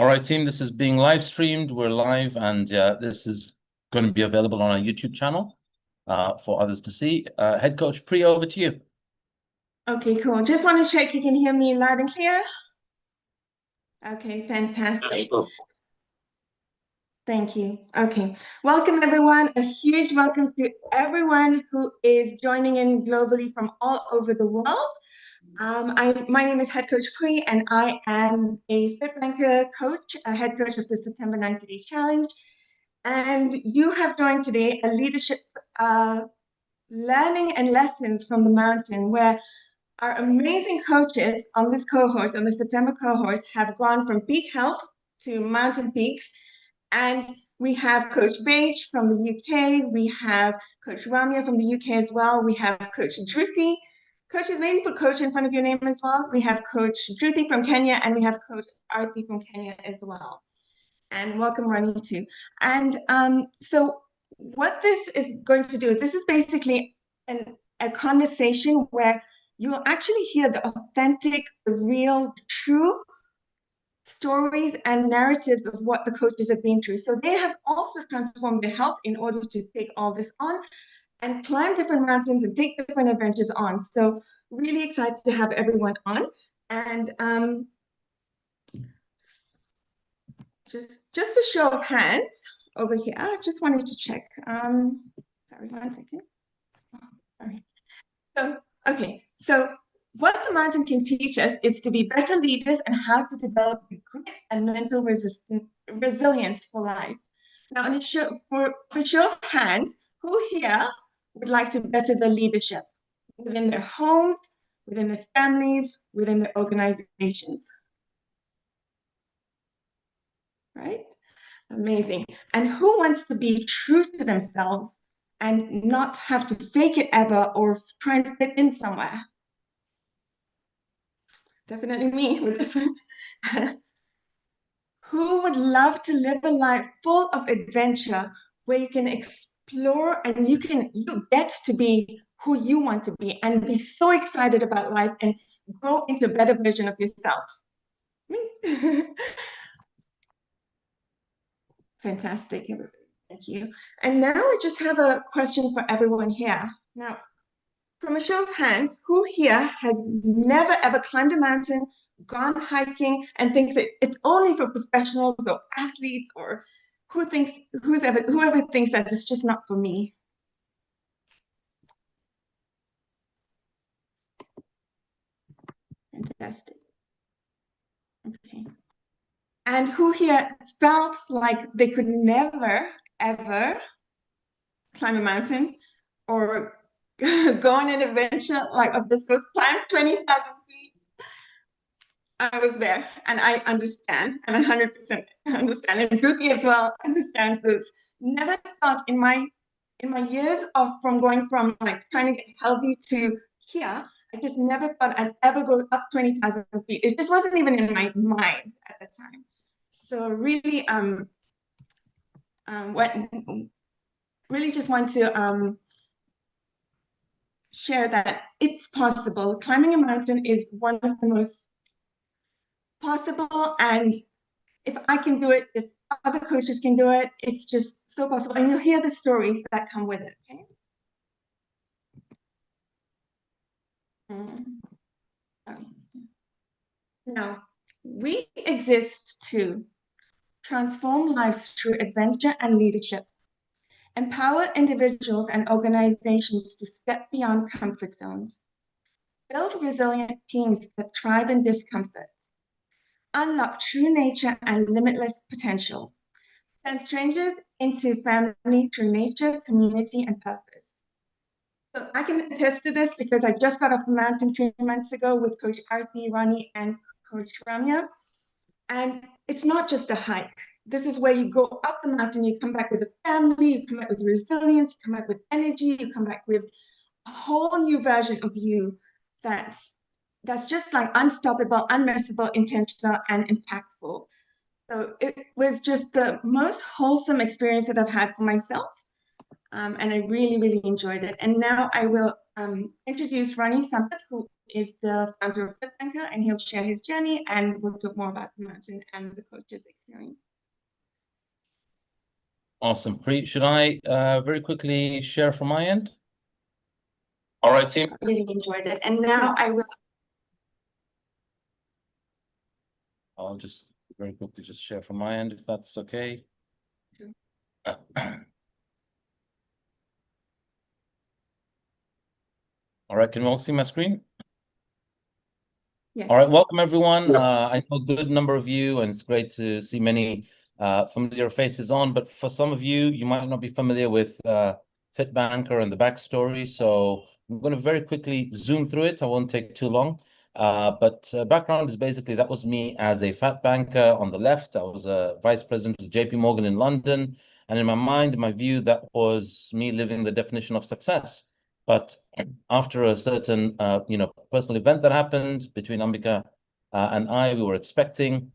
All right, team, this is being live streamed. We're live, and this is going to be available on our YouTube channel for others to see. Head Coach Pri, over to you. Okay, cool. Just want to check you can hear me loud and clear. Okay, fantastic. Thank you. Okay, welcome everyone. A huge welcome to everyone who is joining in globally from all over the world. My name is Head Coach Pri, and I am a FITBANKER coach, a head coach of the September 90-Day Challenge. And you have joined today a leadership learning and lessons from the mountain, where our amazing coaches on this cohort, on the September cohort, have gone from peak health to mountain peaks. And we have Coach Beige from the UK. We have Coach Ramya from the UK as well. We have Coach Dhruti. Coaches, maybe put Coach in front of your name as well. We have Coach Dhruti from Kenya, and we have Coach Arti from Kenya as well. And welcome, Ronnie, too. And so what this is going to do, this is basically a conversation where you'll actually hear the authentic, the real, true stories and narratives of what the coaches have been through. So they have also transformed their health in order to take all this on and climb different mountains and take different adventures on. So really excited to have everyone on. And just a show of hands over here. I just wanted to check. Sorry, 1 second. Oh, sorry. So, okay, so what the mountain can teach us is to be better leaders and how to develop the grit and mental resilience for life. Now, for show of hands, who here would like to better their leadership within their homes, within their families, within their organizations? Right? Amazing. And who wants to be true to themselves and not have to fake it ever or try and fit in somewhere? Definitely me with this one. Who would love to live a life full of adventure where you can explore and you get to be who you want to be and be so excited about life and grow into a better version of yourself? Fantastic. Thank you. And now I just have a question for everyone here. Now, from a show of hands, who here has never ever climbed a mountain, gone hiking, and thinks it's only for professionals or athletes, or whoever thinks that it's just not for me? Fantastic. Okay. And who here felt like they could never, ever climb a mountain or go on an adventure like of this sort, climb 20,000 feet? I was there, and I understand, and I 100% understand. And Ruthie as well understands this. Never thought in my years of going from like trying to get healthy to here, I just never thought I'd ever go up 20,000 feet. It just wasn't even in my mind at the time. So really, really just want to share that it's possible. Climbing a mountain is one of the most possible, and if I can do it, if other coaches can do it, it's just so possible. And you'll hear the stories that come with it, okay? Now, we exist to transform lives through adventure and leadership, empower individuals and organizations to step beyond comfort zones, build resilient teams that thrive in discomfort, unlock true nature and limitless potential, turn strangers into family through nature, community, and purpose. So I can attest to this because I just got off the mountain 3 months ago with Coach Arti, Ronnie, and Coach Ramya. And it's not just a hike. This is where you go up the mountain, you come back with a family, you come back with resilience, you come back with energy, you come back with a whole new version of you that's just like unstoppable, unmissable, intentional, and impactful. So it was just the most wholesome experience that I've had for myself. And I really, really enjoyed it. And now I will introduce Ronnie Sampath, who is the founder of FITBANKER, and he'll share his journey and we'll talk more about the mountain and the coaches experience. Awesome. Pri, should I very quickly share from my end? All right, team. I really enjoyed it. And now I will. I'll just very quickly just share from my end, if that's okay. Sure. All right, can you all see my screen? Yes. All right, welcome everyone. I know a good number of you, and it's great to see many familiar faces on, but for some of you, you might not be familiar with FITBANKER and the backstory. So I'm going to very quickly zoom through it. I won't take too long. But background is basically that was me as a fat banker on the left. I was a vice president of JP Morgan in London. And in my mind, in my view, that was me living the definition of success. But after a certain, personal event that happened between Ambika and I, we were expecting.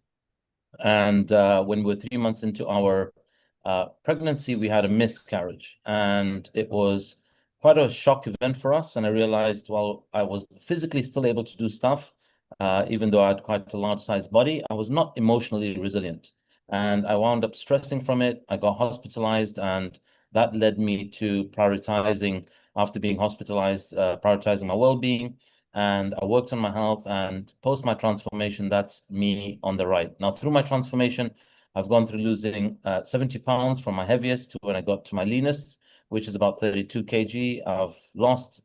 And when we were 3 months into our pregnancy, we had a miscarriage. And it was quite a shock event for us. And I realized while I was physically still able to do stuff, even though I had quite a large sized body, I was not emotionally resilient. And I wound up stressing from it. I got hospitalized, and that led me to prioritizing, after being hospitalized, prioritizing my well-being. And I worked on my health, and post my transformation, that's me on the right. Now, through my transformation, I've gone through losing 70 pounds from my heaviest to when I got to my leanest, which is about 32 kg. I've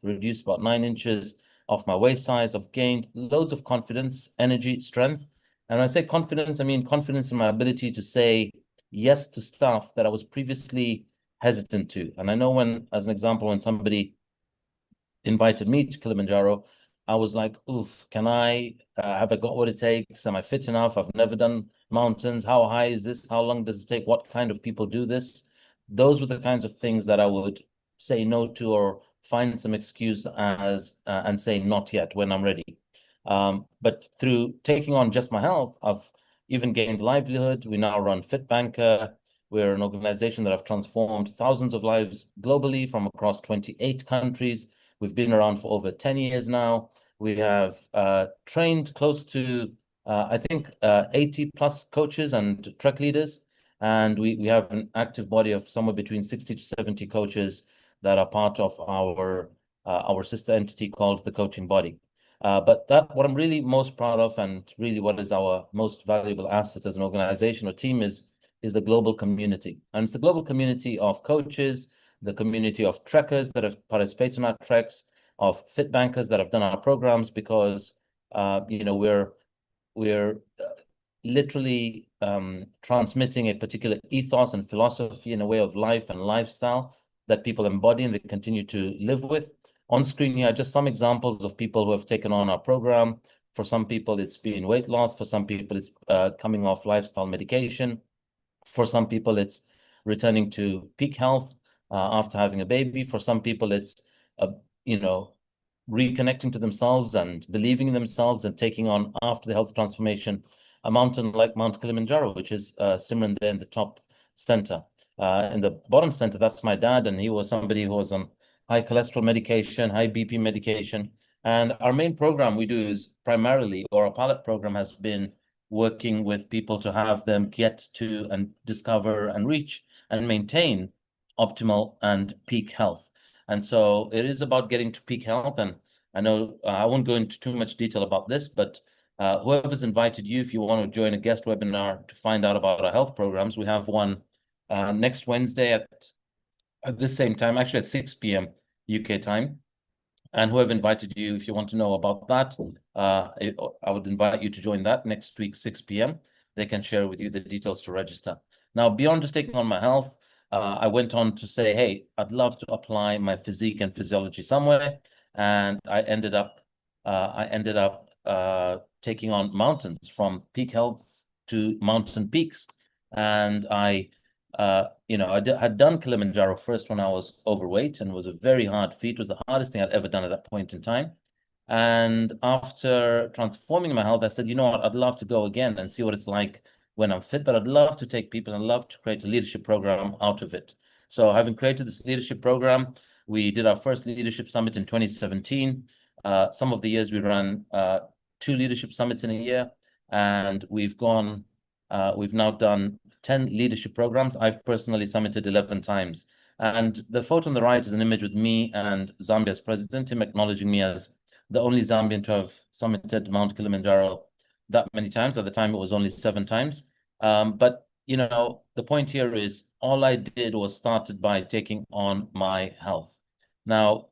reduced about 9 inches off my waist size. I've gained loads of confidence, energy, strength. And when I say confidence, I mean confidence in my ability to say yes to stuff that I was previously hesitant to. And I know when, as an example, when somebody invited me to Kilimanjaro, I was like, oof, have I got what it takes? Am I fit enough? I've never done mountains. How high is this? How long does it take? What kind of people do this? Those were the kinds of things that I would say no to, or find some excuse as and say not yet when I'm ready. But through taking on just my health, I've even gained livelihood. We now run FITBANKER. We're an organization that have transformed thousands of lives globally from across 28 countries. We've been around for over 10 years now. We have trained close to, 80 plus coaches and trek leaders. And we have an active body of somewhere between 60 to 70 coaches that are part of our sister entity called the coaching body. But what I'm really most proud of, and really what is our most valuable asset as an organization or team, is the global community. And it's the global community of coaches, the community of trekkers that have participated in our treks, of FITBANKERs that have done our programs, because we're literally transmitting a particular ethos and philosophy and a way of life and lifestyle that people embody and they continue to live with. On screen here are just some examples of people who have taken on our program. For some people, it's been weight loss. For some people, it's coming off lifestyle medication. For some people, it's returning to peak health after having a baby. For some people, it's reconnecting to themselves and believing in themselves and taking on, after the health transformation, a mountain like Mount Kilimanjaro, which is Simran there in the top center. In the bottom center, that's my dad, and he was somebody who was on high cholesterol medication, high BP medication. And our main program we do is primarily, or our pilot program has been working with people to have them get to and discover and reach and maintain optimal and peak health. And so it is about getting to peak health. And I know I won't go into too much detail about this, but whoever's invited you, if you want to join a guest webinar to find out about our health programs, we have one next Wednesday at this same time, actually at 6 p.m. UK time. And whoever invited you, if you want to know about that, I would invite you to join that next week, 6 p.m. They can share with you the details to register. Now, beyond just taking on my health, I went on to say, hey, I'd love to apply my physique and physiology somewhere. And I ended up taking on mountains, from peak health to mountain peaks. And I had done Kilimanjaro first when I was overweight, and it was a very hard feat. It was the hardest thing I'd ever done at that point in time. And after transforming my health, I said, you know what, I'd love to go again and see what it's like when I'm fit, but I'd love to take people and love to create a leadership program out of it. So having created this leadership program, we did our first leadership summit in 2017. Some of the years we run 2 leadership summits in a year, and we've now done 10 leadership programs. I've personally summited 11 times. And the photo on the right is an image with me and Zambia's president, him acknowledging me as the only Zambian to have summited Mount Kilimanjaro that many times. At the time, it was only 7 times. But, you know, the point here is all I did was started by taking on my health. Now,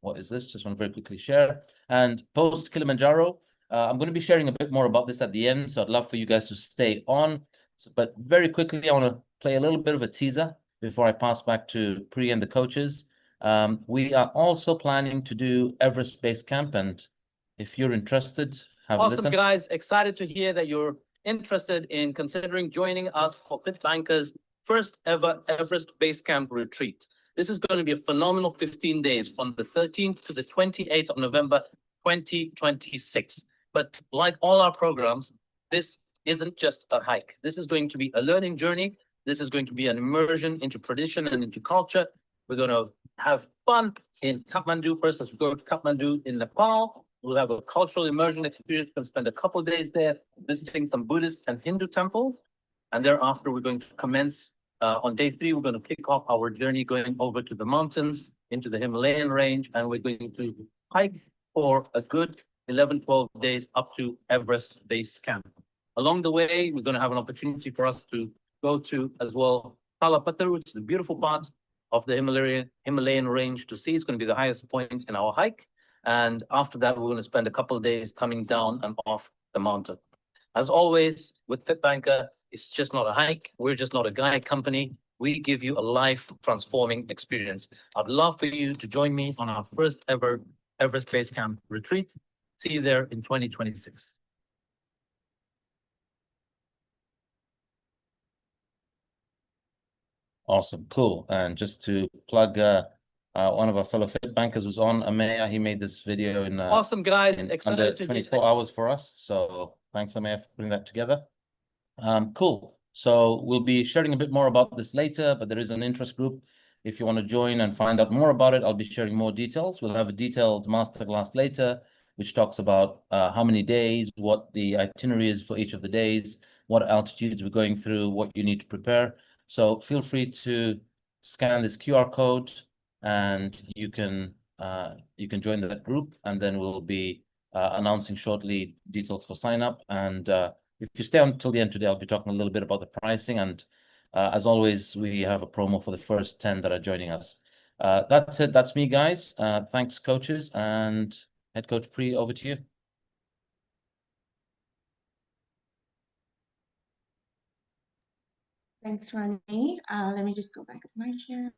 what is this? Just want to very quickly share. And post Kilimanjaro, I'm going to be sharing a bit more about this at the end. So I'd love for you guys to stay on. But very quickly, I want to play a little bit of a teaser before I pass back to Pri and the coaches. We are also planning to do Everest Base Camp. And if you're interested, have a listen. Awesome, guys. Excited to hear that you're interested in considering joining us for FitBanker's first ever Everest Base Camp retreat. This is going to be a phenomenal 15 days from the 13th to the 28th of November, 2026. But like all our programs, this isn't just a hike. This is going to be a learning journey. This is going to be an immersion into tradition and into culture. We're going to have fun in Kathmandu first as we go to Kathmandu in Nepal. We'll have a cultural immersion experience. We'll spend a couple of days there visiting some Buddhist and Hindu temples. And thereafter, we're going to commence on day 3, we're going to kick off our journey going over to the mountains, into the Himalayan range, and we're going to hike for a good 11, 12 days up to Everest Base Camp. Along the way, we're going to have an opportunity for us to go to as well Kalapatar, which is the beautiful part of the Himalayan range to see. It's going to be the highest point in our hike. And after that, we're going to spend a couple of days coming down and off the mountain. As always, with FitBanker, it's just not a hike. We're just not a guide company. We give you a life-transforming experience. I'd love for you to join me on our first ever Everest Base Camp retreat. See you there in 2026. Awesome, cool. And just to plug one of our fellow Fit Bankers was on, Ameya. He made this video in awesome, guys. in Excited under to 24 hours for us. So thanks, Ameya, for putting that together. Cool. So we'll be sharing a bit more about this later, but there is an interest group. If you want to join and find out more about it, I'll be sharing more details. We'll have a detailed masterclass later, which talks about how many days, what the itinerary is for each of the days, what altitudes we're going through, what you need to prepare. So feel free to scan this QR code and you can join that group, and then we'll be announcing shortly details for sign up. And if you stay until the end today, I'll be talking a little bit about the pricing. And as always, we have a promo for the first 10 that are joining us. That's it. That's me, guys. Thanks, coaches. And Head Coach Pri, over to you. Thanks, Ronnie. Let me just go back to my share.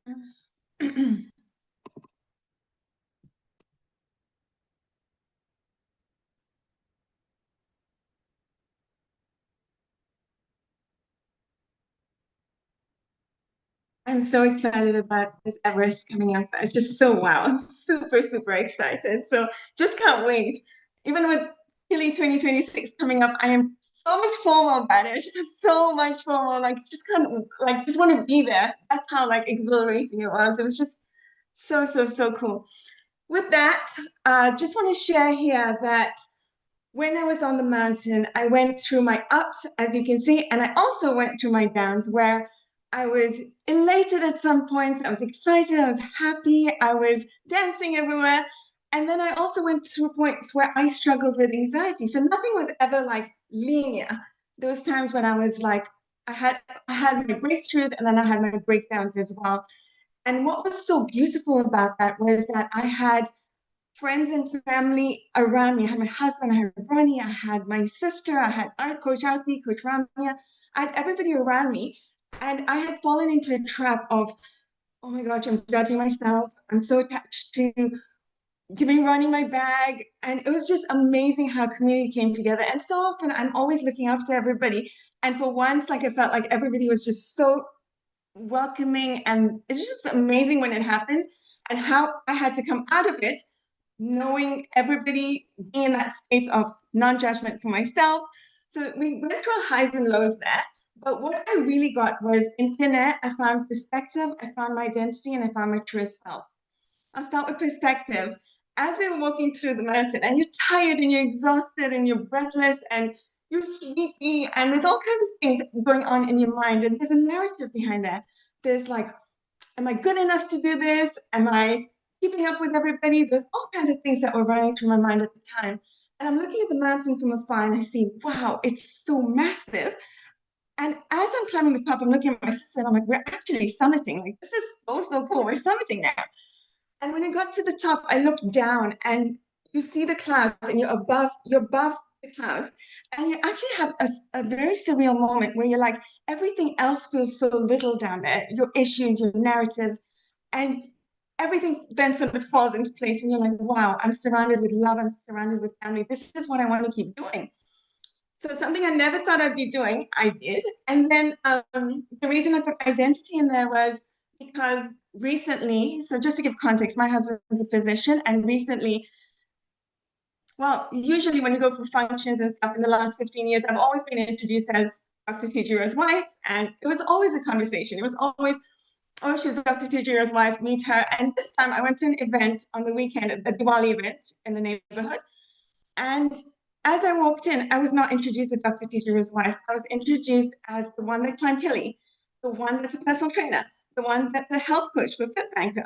I'm so excited about this Everest coming up. It's just so wow. I'm super, super excited. So just can't wait. Even with Kili 2026 coming up, I am so much FOMO about it. I just have so much FOMO. Like just can't just want to be there. That's how exhilarating it was. It was just so, so, so cool. With that, just want to share here that when I was on the mountain, I went through my ups, as you can see, and I also went through my downs where I was elated at some points. I was excited. I was happy. I was dancing everywhere. And then I also went through points where I struggled with anxiety. So nothing was ever linear. There was times when I was I had my breakthroughs and then I had my breakdowns as well. And what was so beautiful about that was that I had friends and family around me. I had my husband, I had Ronnie, I had my sister, I had Coach Arti, Coach Ramya. I had everybody around me. And I had fallen into a trap of, oh my gosh, I'm judging myself. I'm so attached to giving Ronnie my bag. And it was just amazing how community came together. And so often I'm always looking after everybody. And for once, I felt like everybody was just so welcoming. And it's just amazing when it happened and how I had to come out of it knowing everybody, being in that space of non-judgment for myself. So we went through highs and lows there. But what I really got was in thin air, I found perspective, I found my identity, and I found my truest self. I'll start with perspective. As we were walking through the mountain, and you're tired and you're exhausted and you're breathless and you're sleepy, and there's all kinds of things going on in your mind, and there's a narrative behind that. There's like, am I good enough to do this? Am I keeping up with everybody? There's all kinds of things that were running through my mind at the time. And I'm looking at the mountain from afar and I see, wow, it's so massive. And as I'm climbing the top, I'm looking at my sister and I'm like, we're actually summiting. Like, this is so, so cool. We're summiting now. And when I got to the top, I looked down and you see the clouds and you're above the clouds. And you actually have a very surreal moment where you're like, everything else feels so little down there, your issues, your narratives, and everything then sort of falls into place. And you're like, wow, I'm surrounded with love. I'm surrounded with family. This is what I want to keep doing. So something I never thought I'd be doing, I did. And then the reason I put identity in there was because recently, so just to give context, my husband's a physician, and recently, well, usually when you go for functions and stuff in the last 15 years, I've always been introduced as Dr. Tijiro's wife, and it was always a conversation. It was always, oh, she's Dr. Tijiro's wife, meet her. And this time I went to an event on the weekend, a Diwali event in the neighborhood, and as I walked in, I was not introduced as Dr. Tijiro's wife. I was introduced as the one that climbed hilly, the one that's a personal trainer, the one that's a health coach for FITBANKER.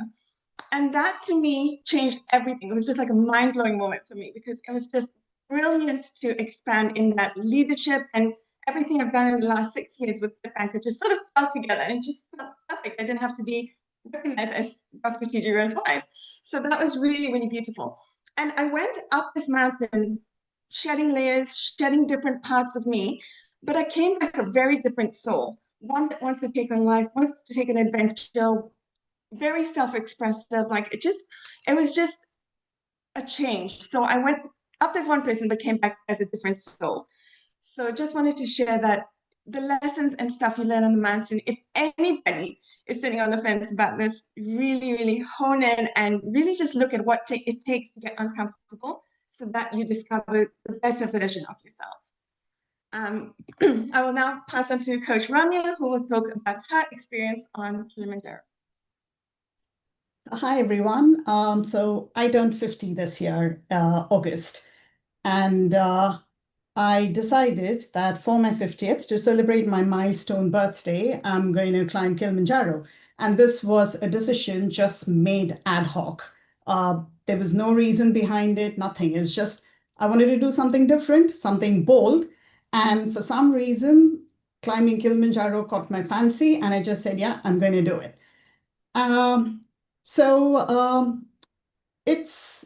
And that to me changed everything. It was just like a mind-blowing moment for me because it was just brilliant to expand in that leadership, and everything I've done in the last 6 years with FITBANKER just sort of fell together and it just felt perfect. I didn't have to be recognized as Dr. Tijiro's wife. So that was really, really beautiful. And I went up this mountain, shedding layers, shedding different parts of me, but I came back a very different soul. One that wants to take on life, wants to take an adventure, very self-expressive. Like it was just a change. So I went up as one person, but came back as a different soul. So just wanted to share that the lessons and stuff you learn on the mountain, if anybody is sitting on the fence about this, really, really hone in and really just look at what it takes to get uncomfortable so that you discover the better version of yourself. I will now pass on to Coach Ramya, who will talk about her experience on Kilimanjaro. Hi, everyone. So I turned 50 this year, August, and I decided that for my 50th, to celebrate my milestone birthday, I'm going to climb Kilimanjaro. And this was a decision just made ad hoc. There was no reason behind it, nothing. It was just, I wanted to do something different, something bold. And for some reason, climbing Kilimanjaro caught my fancy, and I just said, yeah, I'm going to do it.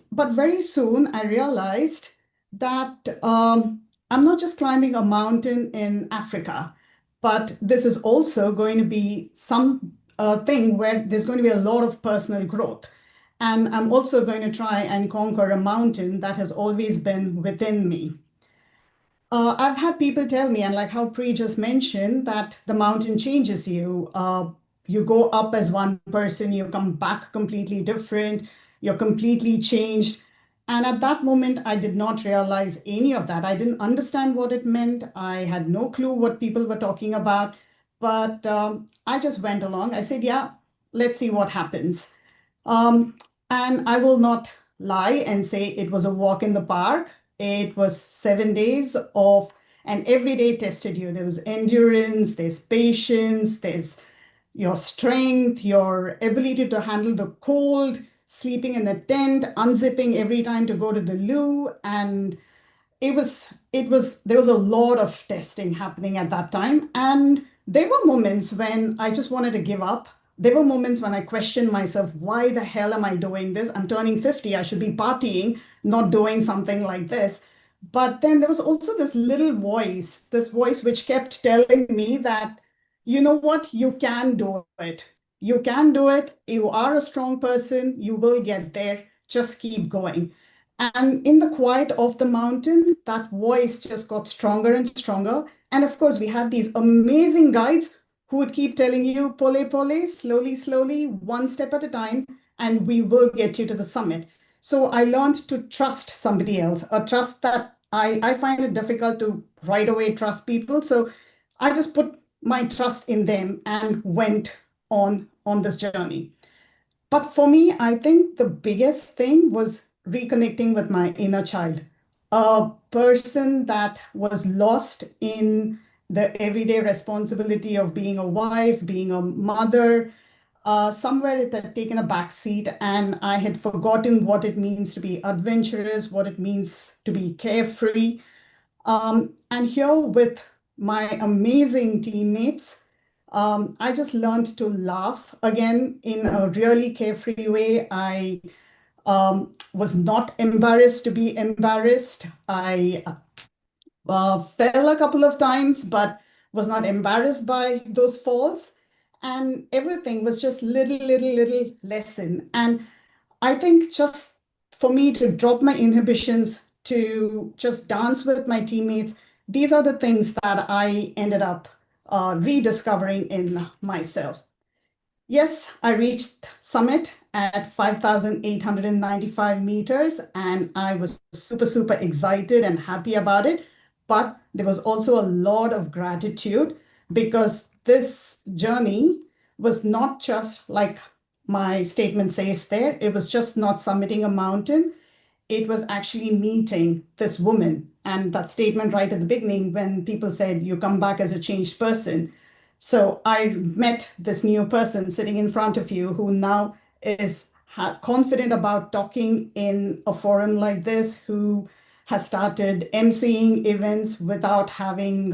But very soon I realized that I'm not just climbing a mountain in Africa, but this is also going to be some thing where there's going to be a lot of personal growth. And I'm also going to try and conquer a mountain that has always been within me. I've had people tell me, and like how Pri just mentioned, that the mountain changes you. You go up as one person, you come back completely different, you're completely changed. And at that moment, I did not realize any of that. I didn't understand what it meant. I had no clue what people were talking about. But I just went along. I said, yeah, let's see what happens. And I will not lie and say it was a walk in the park. It was 7 days of, and every day tested you. There was endurance, there's patience, there's your strength, your ability to handle the cold, sleeping in the tent, unzipping every time to go to the loo. And there was a lot of testing happening at that time. And there were moments when I just wanted to give up. There were moments when I questioned myself, why the hell am I doing this? I'm turning 50. I should be partying, not doing something like this. But then there was also this little voice, this voice which kept telling me that, you know what, you can do it. You can do it. You are a strong person. You will get there. Just keep going. And in the quiet of the mountain, that voice just got stronger and stronger. And of course, we had these amazing guides who would keep telling you, pole, pole, slowly, slowly, one step at a time, and we will get you to the summit. So I learned to trust somebody else, a trust that I find it difficult to right away trust people. So I just put my trust in them and went on this journey. But for me, I think the biggest thing was reconnecting with my inner child, a person that was lost in the everyday responsibility of being a wife, being a mother. Somewhere it had taken a back seat, and I had forgotten what it means to be adventurous, what it means to be carefree. And here with my amazing teammates, I just learned to laugh again in a really carefree way. I was not embarrassed to be embarrassed. I fell a couple of times, but was not embarrassed by those falls. And everything was just little lesson. And I think just for me to drop my inhibitions, to just dance with my teammates, these are the things that I ended up rediscovering in myself. Yes, I reached summit at 5,895 meters, and I was super excited and happy about it. But there was also a lot of gratitude because this journey was not just like my statement says there, it was just not summiting a mountain. It was actually meeting this woman. And that statement right at the beginning, when people said, you come back as a changed person. So I met this new person sitting in front of you who now is confident about talking in a forum like this, who has started emceeing events without having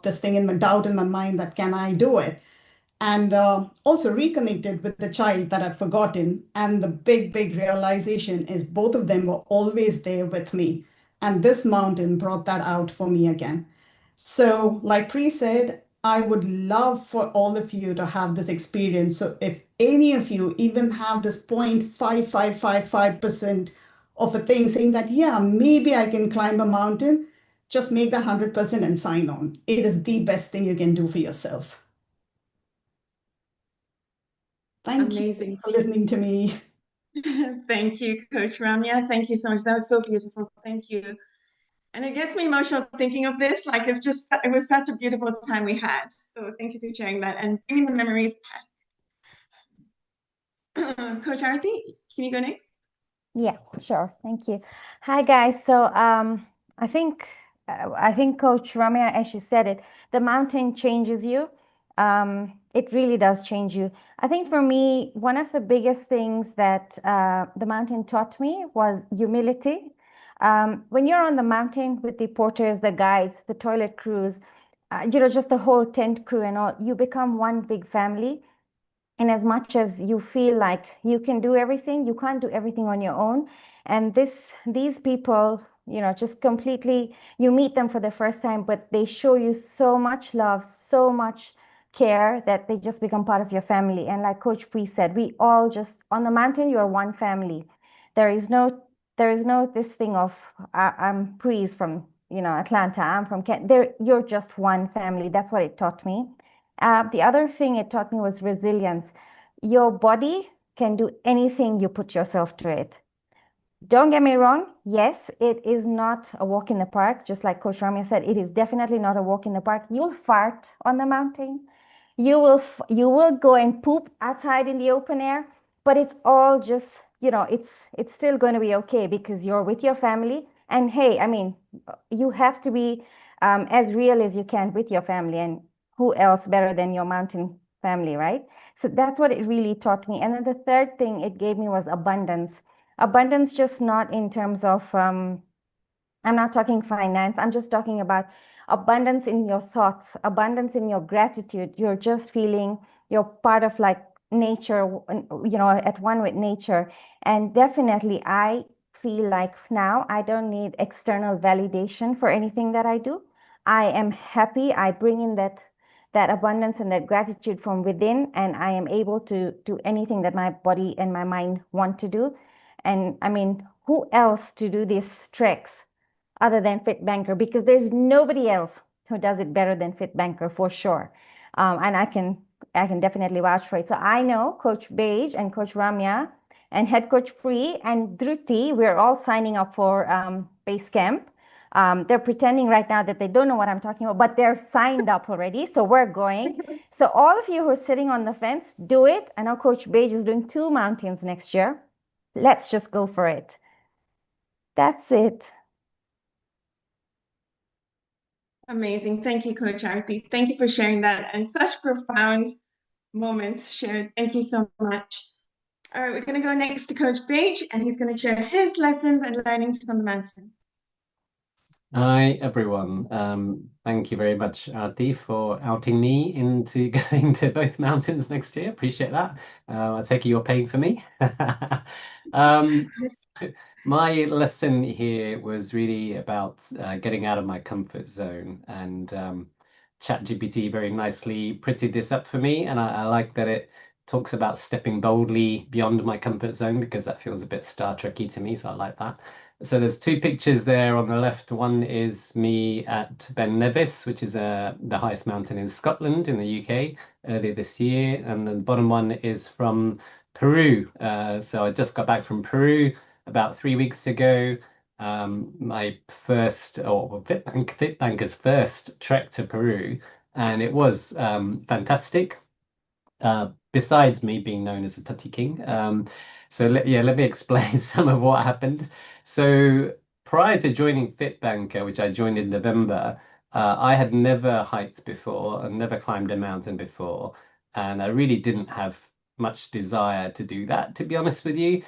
this thing in my doubt in my mind that can I do it? And also reconnected with the child that I'd forgotten. And the big realization is both of them were always there with me. And this mountain brought that out for me again. So, like Pri said, I would love for all of you to have this experience. So, if any of you even have this 0.5555% of a thing saying that, yeah, maybe I can climb a mountain, just make that 100% and sign on. It is the best thing you can do for yourself. Thank Amazing. you for listening to me. Thank you, Coach Ramya. Thank you so much. That was so beautiful. Thank you. And it gets me emotional thinking of this. Like, it was such a beautiful time we had. So thank you for sharing that and bringing the memories back. Coach Arati, can you go next? Yeah, sure. Thank you. Hi, guys. So I think Coach Ramya, as she said it, the mountain changes you. It really does change you. I think for me, one of the biggest things that the mountain taught me was humility. When you're on the mountain with the porters, the guides, the toilet crews, just the whole tent crew and all, you become one big family. And as much as you feel like you can do everything, you can't do everything on your own. And these people, just completely, you meet them for the first time, but they show you so much love, so much care that they just become part of your family. And like Coach Pri said, we all just, on the mountain, you're one family. There is no this thing of, I'm Pri's from, Atlanta, I'm from Kent. You're just one family. That's what it taught me. The other thing it taught me was resilience. Your body can do anything you put yourself to it. Don't get me wrong. Yes, it is not a walk in the park. Just like Coach Ramya said, it is definitely not a walk in the park. You'll fart on the mountain. You will go and poop outside in the open air, but it's all just, it's still going to be okay because you're with your family. And hey, I mean, you have to be as real as you can with your family. And who else better than your mountain family, right? So that's what it really taught me. And then the third thing it gave me was abundance. Abundance, just not in terms of, I'm not talking finance. I'm just talking about abundance in your thoughts, abundance in your gratitude. You're just feeling you're part of like nature, at one with nature. And definitely, I feel like now I don't need external validation for anything that I do. I am happy. I bring in that abundance and that gratitude from within, and I am able to do anything that my body and my mind want to do. And I mean, who else to do these treks other than FITBANKER? Because there's nobody else who does it better than FITBANKER for sure. And I can definitely vouch for it. So I know Coach Beige and Coach Ramya and Head Coach Pri and Dhruti, we're all signing up for base camp. They're pretending right now that they don't know what I'm talking about, but they're signed up already. So we're going. So all of you who are sitting on the fence, do it. I know Coach Beige is doing 2 mountains next year. Let's just go for it. That's it. Amazing. Thank you, Coach Arti. Thank you for sharing that and such profound moments shared. Thank you so much. All right, we're going to go next to Coach Beige, and he's going to share his lessons and learnings from the mountain. Hi, everyone. Thank you very much, Arti, for outing me into going to both mountains next year. Appreciate that. I take it you're paying for me. My lesson here was really about getting out of my comfort zone, and ChatGPT very nicely prettied this up for me, and I like that it talks about stepping boldly beyond my comfort zone, because that feels a bit Star Trekky to me, so I like that. So there's 2 pictures there on the left. One is me at Ben Nevis, which is the highest mountain in Scotland in the UK earlier this year, and the bottom one is from Peru. So I just got back from Peru about 3 weeks ago. My first, or FitBanker's first trek to Peru, and it was fantastic. Besides me being known as the Tutty King. Let me explain some of what happened. So prior to joining FitBanker, which I joined in November, I had never hiked before and never climbed a mountain before. And I really didn't have much desire to do that, to be honest with you.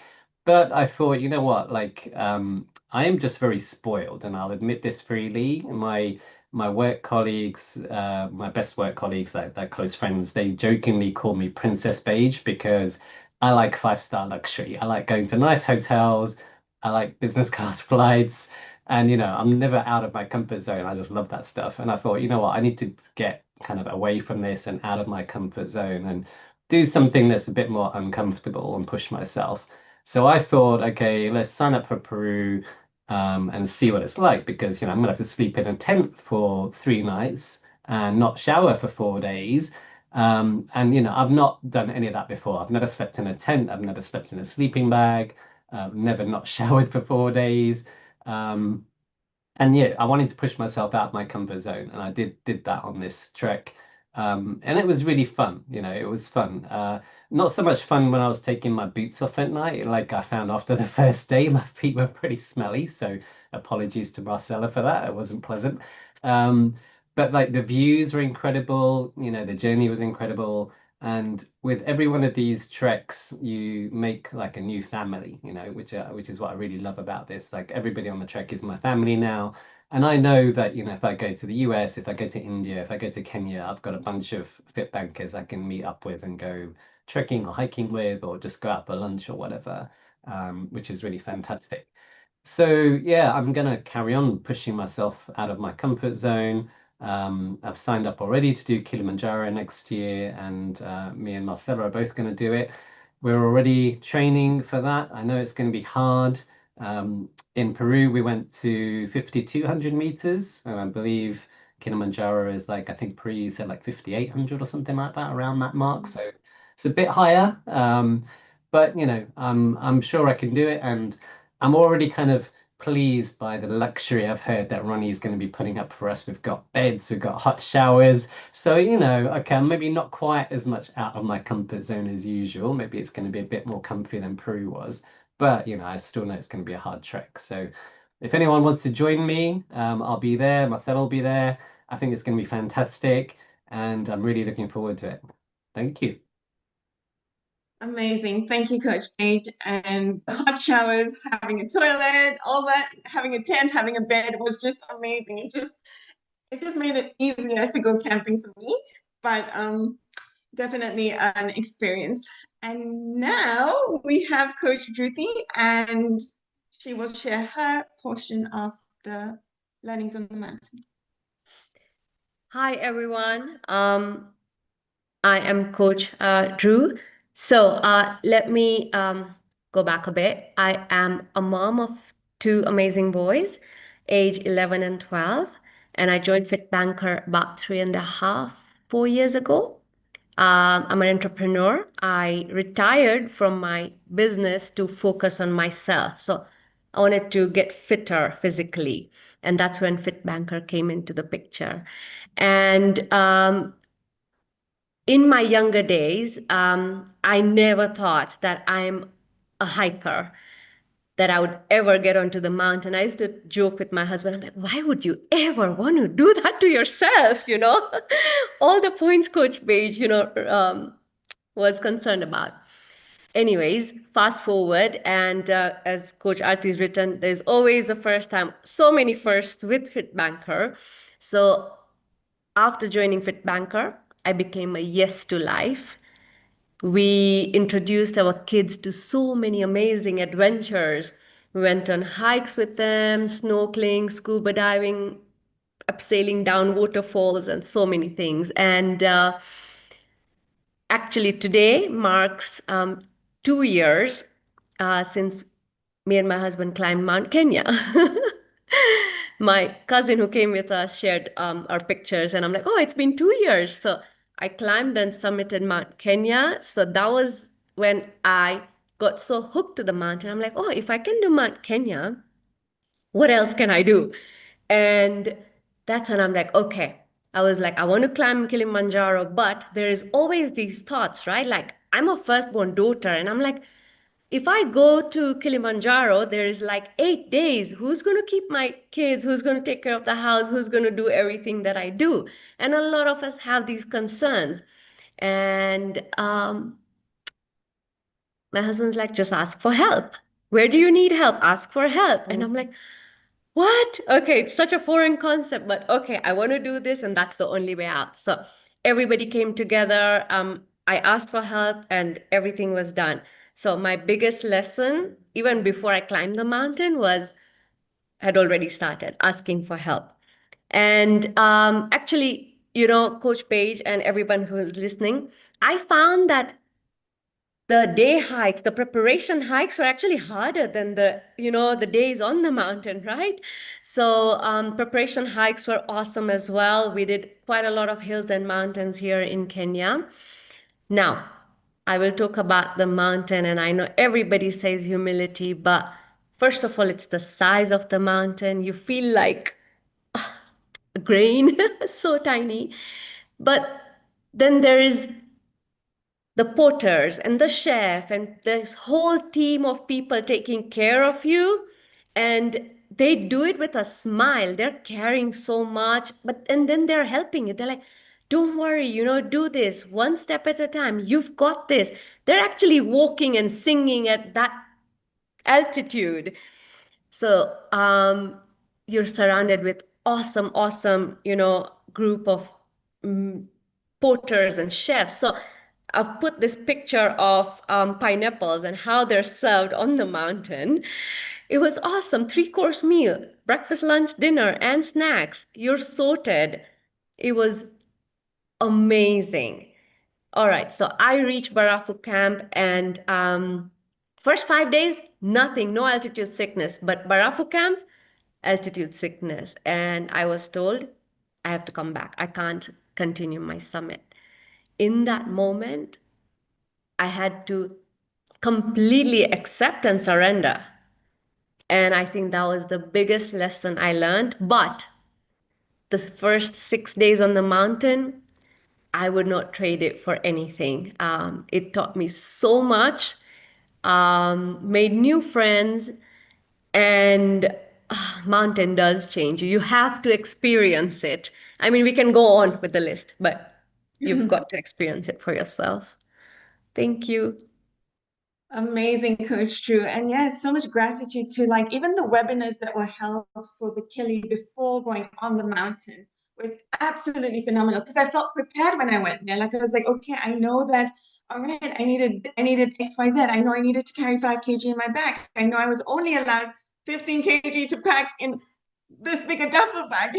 But I thought, you know what, like I am just very spoiled, and I'll admit this freely. My work colleagues, my best work colleagues, like close friends, they jokingly call me Princess Beige because I like 5-star luxury. I like going to nice hotels. I like business class flights. And, I'm never out of my comfort zone. I just love that stuff. And I thought, you know what, I need to get kind of away from this and out of my comfort zone and do something that's a bit more uncomfortable and push myself. So I thought, okay, let's sign up for Peru and see what it's like, because I'm gonna have to sleep in a tent for 3 nights and not shower for 4 days. And I've not done any of that before. I've never slept in a tent. I've never slept in a sleeping bag. Never not showered for 4 days. And yeah, I wanted to push myself out of my comfort zone, and I did that on this trek. And it was really fun. It was fun. Not so much fun when I was taking my boots off at night. Like I found after the first day, my feet were pretty smelly. So apologies to Marcella for that. It wasn't pleasant. But like the views were incredible. The journey was incredible. And with every one of these treks, you make like a new family, which is what I really love about this. Like everybody on the trek is my family now. And I know that, if I go to the US, if I go to India, if I go to Kenya, I've got a bunch of fit bankers I can meet up with and go trekking or hiking with, or just go out for lunch or whatever, which is really fantastic. So yeah, I'm gonna carry on pushing myself out of my comfort zone. I've signed up already to do Kilimanjaro next year, and me and Marcella are both going to do it. We're already training for that. I know it's going to be hard. In Peru, we went to 5,200 meters, and I believe Kilimanjaro is like, I think Peru said like 5,800 or something like that, around that mark. So it's a bit higher, but I'm sure I can do it, and I'm already kind of pleased by the luxury I've heard that Ronnie is going to be putting up for us. We've got beds, we've got hot showers. So, okay, I'm maybe not quite as much out of my comfort zone as usual. Maybe it's going to be a bit more comfy than Peru was. But, I still know it's going to be a hard trek. So if anyone wants to join me, I'll be there. Marcel will be there. I think it's going to be fantastic. And I'm really looking forward to it. Thank you. Amazing. Thank you, Coach Paige. And the hot showers, having a toilet, all that, having a tent, having a bed was just amazing. It just made it easier to go camping for me, but definitely an experience. And now we have Coach Druthi, and she will share her portion of the learnings on the mountain. Hi, everyone. I am Coach Drew. So let me go back a bit. I am a mom of 2 amazing boys, age 11 and 12, and I joined FitBanker about 3.5, 4 years ago. I'm an entrepreneur. I retired from my business to focus on myself. So I wanted to get fitter physically. And that's when FITBANKER came into the picture. And in my younger days, I never thought that I'm a hiker, that I would ever get onto the mountain. I used to joke with my husband, I'm like, why would you ever want to do that to yourself? You know, all the points Coach Page, was concerned about. Anyways, fast forward, and as Coach Arti's written, there's always a first time, so many firsts with FITBANKER. So after joining FITBANKER, I became a yes to life. We introduced our kids to so many amazing adventures. We went on hikes with them, snorkeling, scuba diving, abseiling down waterfalls, and so many things. And actually, today marks 2 years since me and my husband climbed Mount Kenya. My cousin who came with us shared our pictures, and I'm like, oh, it's been 2 years. So I climbed and summited Mount Kenya. So that was when I got so hooked to the mountain. I'm like, oh, if I can do Mount Kenya, what else can I do? And that's when I'm like, okay. I was like, I want to climb Kilimanjaro, but there is always these thoughts, right? Like, I'm a firstborn daughter, and I'm like, if I go to Kilimanjaro, there is like 8 days. Who's going to keep my kids? Who's going to take care of the house? Who's going to do everything that I do? And a lot of us have these concerns. And my husband's like, just ask for help. Where do you need help? Ask for help. And I'm like, what? Okay, it's such a foreign concept, but okay, I want to do this, and that's the only way out. So everybody came together. I asked for help, and everything was done. So my biggest lesson, even before I climbed the mountain, had already started asking for help. And actually, Coach Page and everyone who is listening, I found that the day hikes, the preparation hikes were actually harder than the days on the mountain, right? So preparation hikes were awesome as well. We did quite a lot of hills and mountains here in Kenya. Now, I will talk about the mountain, and I know everybody says humility, but first of all, it's the size of the mountain. You feel like a grain, so tiny. But then there is the porters and the chef and this whole team of people taking care of you, and they do it with a smile. They're caring so much, and then they're helping you. They're like, don't worry, do this one step at a time. You've got this. They're actually walking and singing at that altitude. So you're surrounded with awesome, group of porters and chefs. So I've put this picture of pineapples and how they're served on the mountain. It was awesome. 3-course meal, breakfast, lunch, dinner, and snacks. You're sorted. It was amazing. All right, so I reached Barafu camp, and first 5 days, nothing, no altitude sickness. But Barafu camp, altitude sickness. And I was told I have to come back. I can't continue my summit. In that moment, I had to completely accept and surrender. And I think that was the biggest lesson I learned. But the first 6 days on the mountain, I would not trade it for anything. It taught me so much, made new friends, and mountain does change you. You have to experience it. I mean, we can go on with the list, but you've got to experience it for yourself. Thank you. Amazing, Coach Drew. And yes, so much gratitude to even the webinars that were held for the Kili before going on the mountain was absolutely phenomenal, because I felt prepared when I went there. I was like, okay, I know that, all right, I needed XYZ. I know I needed to carry 5 kg in my bag. I know I was only allowed 15 kg to pack in this big a duffel bag,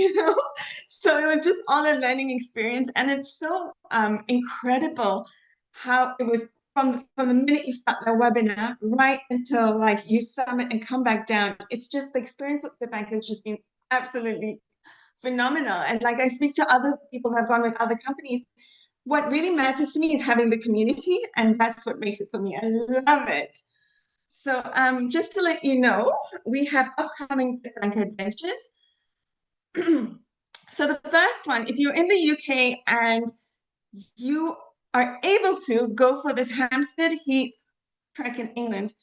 So it was just all a learning experience. And it's so incredible how it was from the minute you start the webinar right until you summit and come back down. It's just the experience of the bank has just been absolutely phenomenal. And I speak to other people who have gone with other companies, what really matters to me is having the community, and that's what makes it for me. I love it. So just to let you know, we have upcoming FITBANKER adventures. So the first one, if you're in the UK and you are able to go for this Hampstead Heath trek in England,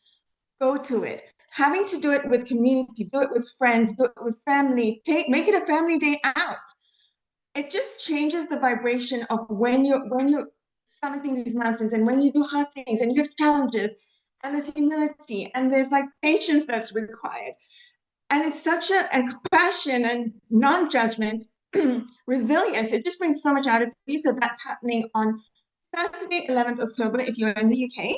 go to it. Having to do it with community, do it with friends, do it with family, make it a family day out. It just changes the vibration of when you're summiting these mountains and when you do hard things and you have challenges and there's humility and there's like patience that's required. And it's such and compassion and non-judgment, resilience. It just brings so much out of you. So that's happening on Saturday, 11th October, if you're in the UK.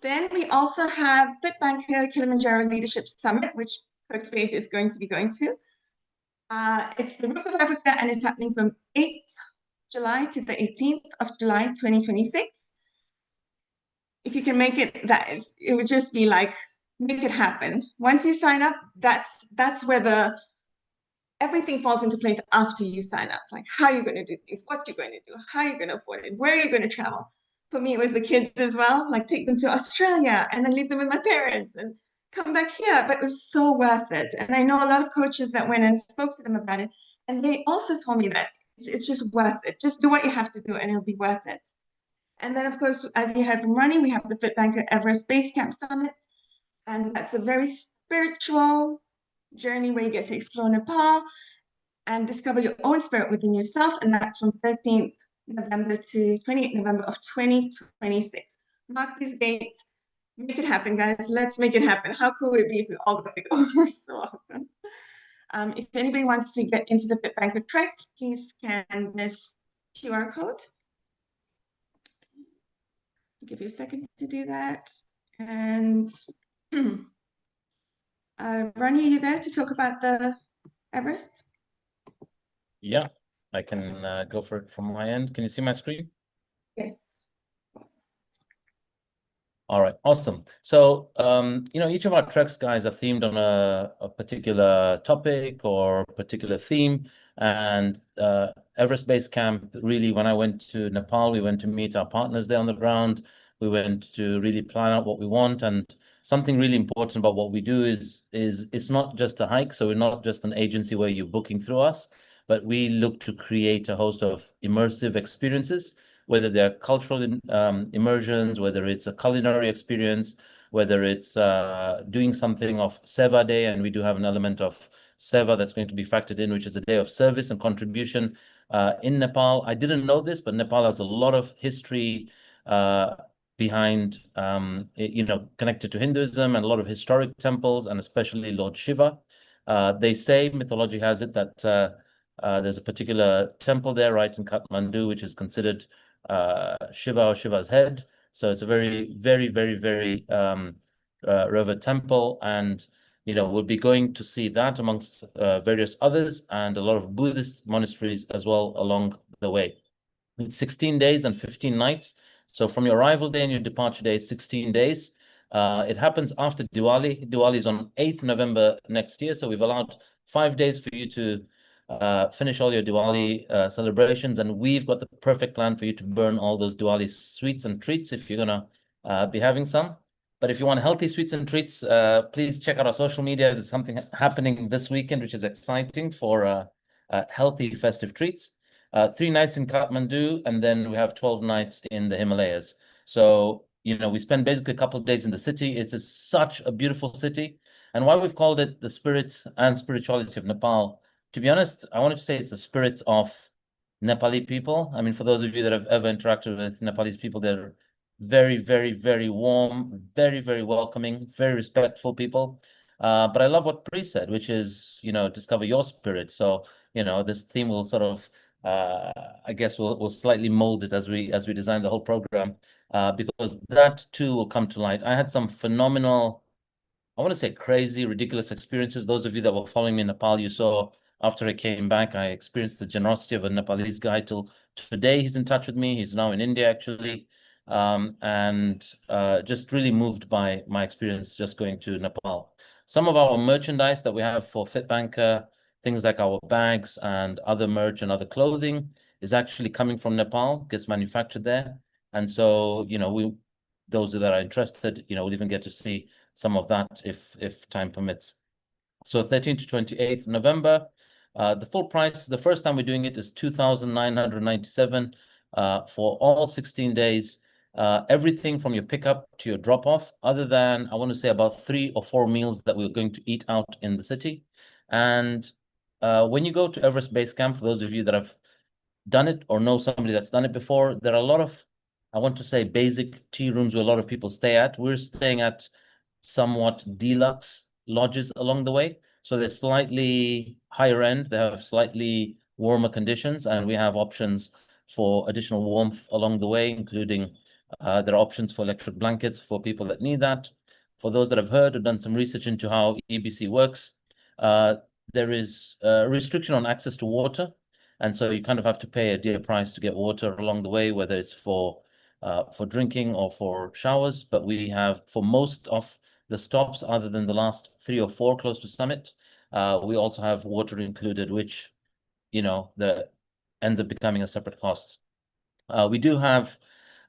Then we also have FITBANKER Kilimanjaro Leadership Summit, which Coach Faith is going to be going to. It's the Roof of Africa and it's happening from 8th July to the 18th of July, 2026. If you can make it, it would just be like, make it happen. Once you sign up, that's where everything falls into place after you sign up. Like how you're going to do this, what you're going to do, how you're going to afford it, where you're going to travel. For me, it was the kids as well, like take them to Australia and then leave them with my parents and come back here. But it was so worth it. And I know a lot of coaches that went and spoke to them about it. And they also told me that it's just worth it. Just do what you have to do and it'll be worth it. And then, of course, as you heard from Ronnie, we have the FITBANKER Everest Base Camp Summit. And that's a very spiritual journey where you get to explore Nepal and discover your own spirit within yourself. And that's from 13th November to 28th November of 2026. Mark these dates. Make it happen, guys. Let's make it happen. How cool would it be if we all got to go? So awesome. If anybody wants to get into the FITBANKER Trek, please scan this QR code. I'll give you a second to do that. And Ronnie, are you there to talk about the Everest? Yeah, I can go for it from my end. Can you see my screen? Yes. All right, awesome. So, each of our treks, guys, are themed on a particular topic or particular theme. And Everest Base Camp, really, when I went to Nepal, we went to meet our partners there on the ground. We went to really plan out what we want. And something really important about what we do is it's not just a hike. So we're not just an agency where you're booking through us, but we look to create a host of immersive experiences, whether they're cultural immersions, whether it's a culinary experience, whether it's doing something of Seva Day, and we do have an element of Seva that's going to be factored in, which is a day of service and contribution in Nepal. I didn't know this, but Nepal has a lot of history behind, connected to Hinduism and a lot of historic temples, and especially Lord Shiva. They say, mythology has it, that there's a particular temple there, right, in Kathmandu, which is considered Shiva or Shiva's head. So it's a very, very, very, very revered temple. And, we'll be going to see that amongst various others and a lot of Buddhist monasteries as well along the way. It's 16 days and 15 nights. So from your arrival day and your departure day, 16 days. It happens after Diwali. Diwali is on 8th November next year. So we've allowed 5 days for you to finish all your Diwali celebrations, and we've got the perfect plan for you to burn all those Diwali sweets and treats if you're gonna be having some. But if you want healthy sweets and treats, please check out our social media. There's something happening this weekend, which is exciting for healthy festive treats. 3 nights in Kathmandu, and then we have 12 nights in the Himalayas. So, we spend basically a couple of days in the city. It is such a beautiful city. And why we've called it the spirits and spirituality of Nepal, to be honest, I wanted to say it's the spirit of Nepali people. I mean, for those of you that have ever interacted with Nepalese people, they're very, very, very warm, very, very welcoming, very respectful people. But I love what Pri said, which is, discover your spirit. So, this theme will sort of, I guess we'll slightly mold it as we design the whole program, because that too will come to light. I had some phenomenal, I want to say crazy, ridiculous experiences. Those of you that were following me in Nepal, you saw after I came back, I experienced the generosity of a Nepalese guy. Till today, he's in touch with me. He's now in India, actually. And just really moved by my experience just going to Nepal. Some of our merchandise that we have for FITBANKER, things like our bags and other merch and other clothing, is actually coming from Nepal, gets manufactured there. And so, those that are interested, we'll even get to see some of that if time permits. So 13th to 28th November. The full price, the first time we're doing it is 2,997 for all 16 days. Everything from your pickup to your drop-off, other than, I want to say, about 3 or 4 meals that we're going to eat out in the city. And when you go to Everest Base Camp, for those of you that have done it or know somebody that's done it before, there are a lot of, I want to say, basic tea rooms where a lot of people stay at. We're staying at somewhat deluxe lodges along the way. So they're slightly higher end. They have slightly warmer conditions, and we have options for additional warmth along the way, including there are options for electric blankets for people that need that. For those that have heard or done some research into how EBC works, there is a restriction on access to water. And so you kind of have to pay a dear price to get water along the way, whether it's for drinking or for showers. But we have, for most of the stops, other than the last 3 or 4 close to summit, we also have water included, which, ends up becoming a separate cost. We do have,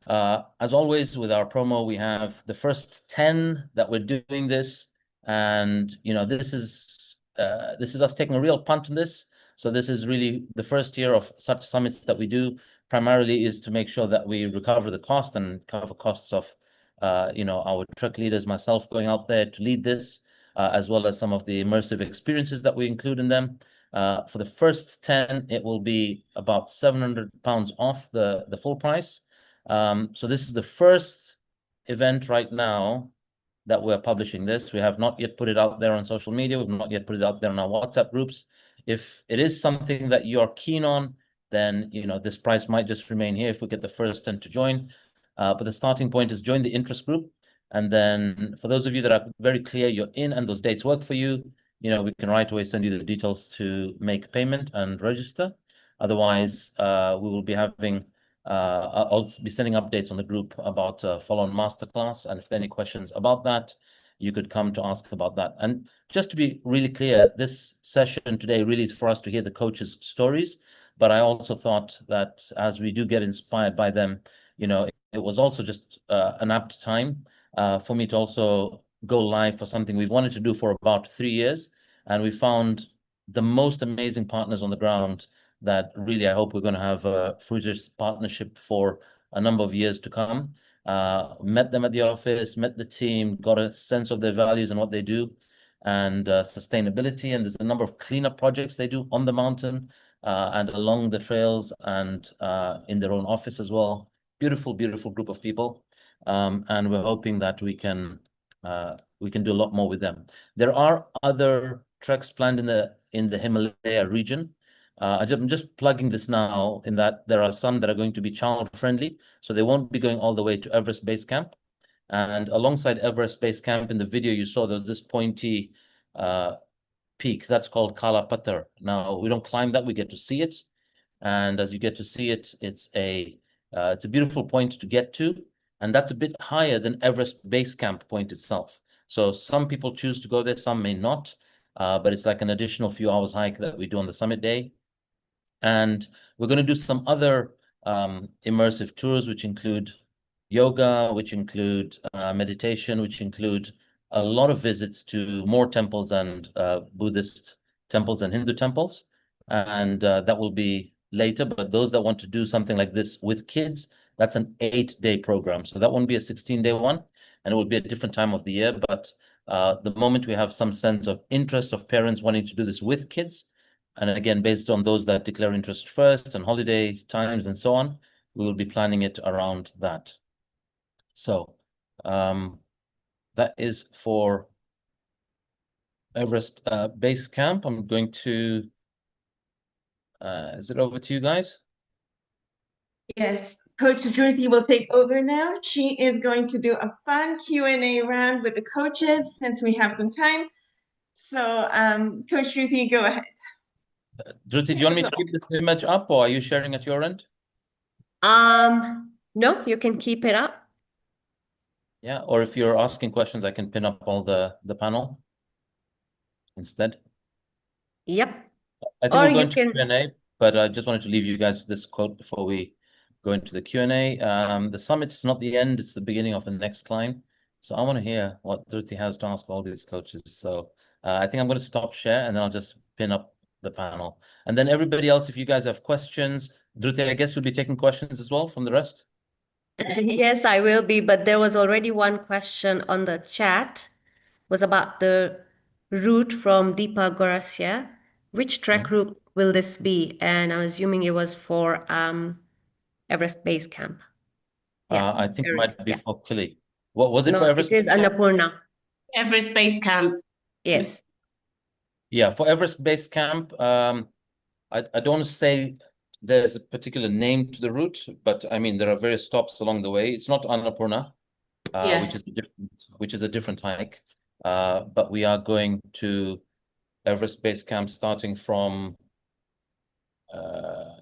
as always with our promo, we have the first 10 that we're doing this, and this is us taking a real punt on this. So this is really the first year of such summits that we do. Primarily is to make sure that we recover the cost and cover costs of our truck leaders, myself going out there to lead this, as well as some of the immersive experiences that we include in them. For the first 10, it will be about £700 off the full price. So this is the first event right now that we're publishing this. We have not yet put it out there on social media. We've not yet put it out there on our WhatsApp groups. If it is something that you're keen on, then this price might just remain here if we get the first 10 to join. But the starting point is join the interest group. And then for those of you that are very clear you're in and those dates work for you, we can right away send you the details to make payment and register. Otherwise, we will be having, I'll be sending updates on the group about follow-on masterclass. And if there are any questions about that, you could come to ask about that. And just to be really clear, this session today really is for us to hear the coaches' stories. But I also thought that as we do get inspired by them, it was also just an apt time for me to also go live for something we've wanted to do for about 3 years. And we found the most amazing partners on the ground that really I hope we're going to have a fruitful partnership for a number of years to come. Met them at the office, met the team, got a sense of their values and what they do, and sustainability. And there's a number of cleanup projects they do on the mountain and along the trails and in their own office as well. Beautiful, beautiful group of people. And we're hoping that we can do a lot more with them. There are other treks planned in the Himalaya region. I'm just plugging this now in that there are some that are going to be child friendly, so they won't be going all the way to Everest Base Camp. And alongside Everest Base Camp, in the video you saw, there's this pointy peak that's called Kala Patar. Now we don't climb that; we get to see it, and as you get to see it, it's a beautiful point to get to, and that's a bit higher than Everest Base Camp point itself. So some people choose to go there, some may not, but it's like an additional few hours hike that we do on the summit day. And we're going to do some other immersive tours, which include yoga, which include meditation, which include a lot of visits to more temples and Buddhist temples and Hindu temples. And that will be later. But those that want to do something like this with kids, that's an 8-day program. So that won't be a 16-day one, and it will be a different time of the year. But the moment we have some sense of interest of parents wanting to do this with kids, and again, based on those that declare interest first and holiday times and so on, we will be planning it around that. So that is for Everest Base Camp. I'm going to, is it over to you guys? Yes, Coach Druzy will take over now. She is going to do a fun Q&A round with the coaches since we have some time. So Coach Druzy, go ahead. Druti, do you want me to keep this image up, or are you sharing at your end? No, you can keep it up. Yeah, or if you're asking questions, I can pin up all the panel instead. Yep. I think Or we'll go you into can. Q&A, but I just wanted to leave you guys with this quote before we go into the Q&A. The summit is not the end, it's the beginning of the next climb. So I want to hear what Druti has to ask all these coaches. So I think I'm going to stop share and then I'll just pin up the panel. And then everybody else, if you guys have questions, Dhruti, I guess you'll be taking questions as well from the rest. Yes, I will be, but there was already one question on the chat, was about the route from Deepa Gorasia. Which trek route will this be? And I'm assuming it was for Everest Base Camp. Yeah, I think it Everest, might be yeah. for Kili. What was it for No, Everest? it is Annapurna. Everest Base Camp. Yes. Yeah, for Everest Base Camp, I don't want to say there's a particular name to the route, but I mean, there are various stops along the way. It's not Annapurna, Yeah. which is a different hike. But we are going to Everest Base Camp starting from,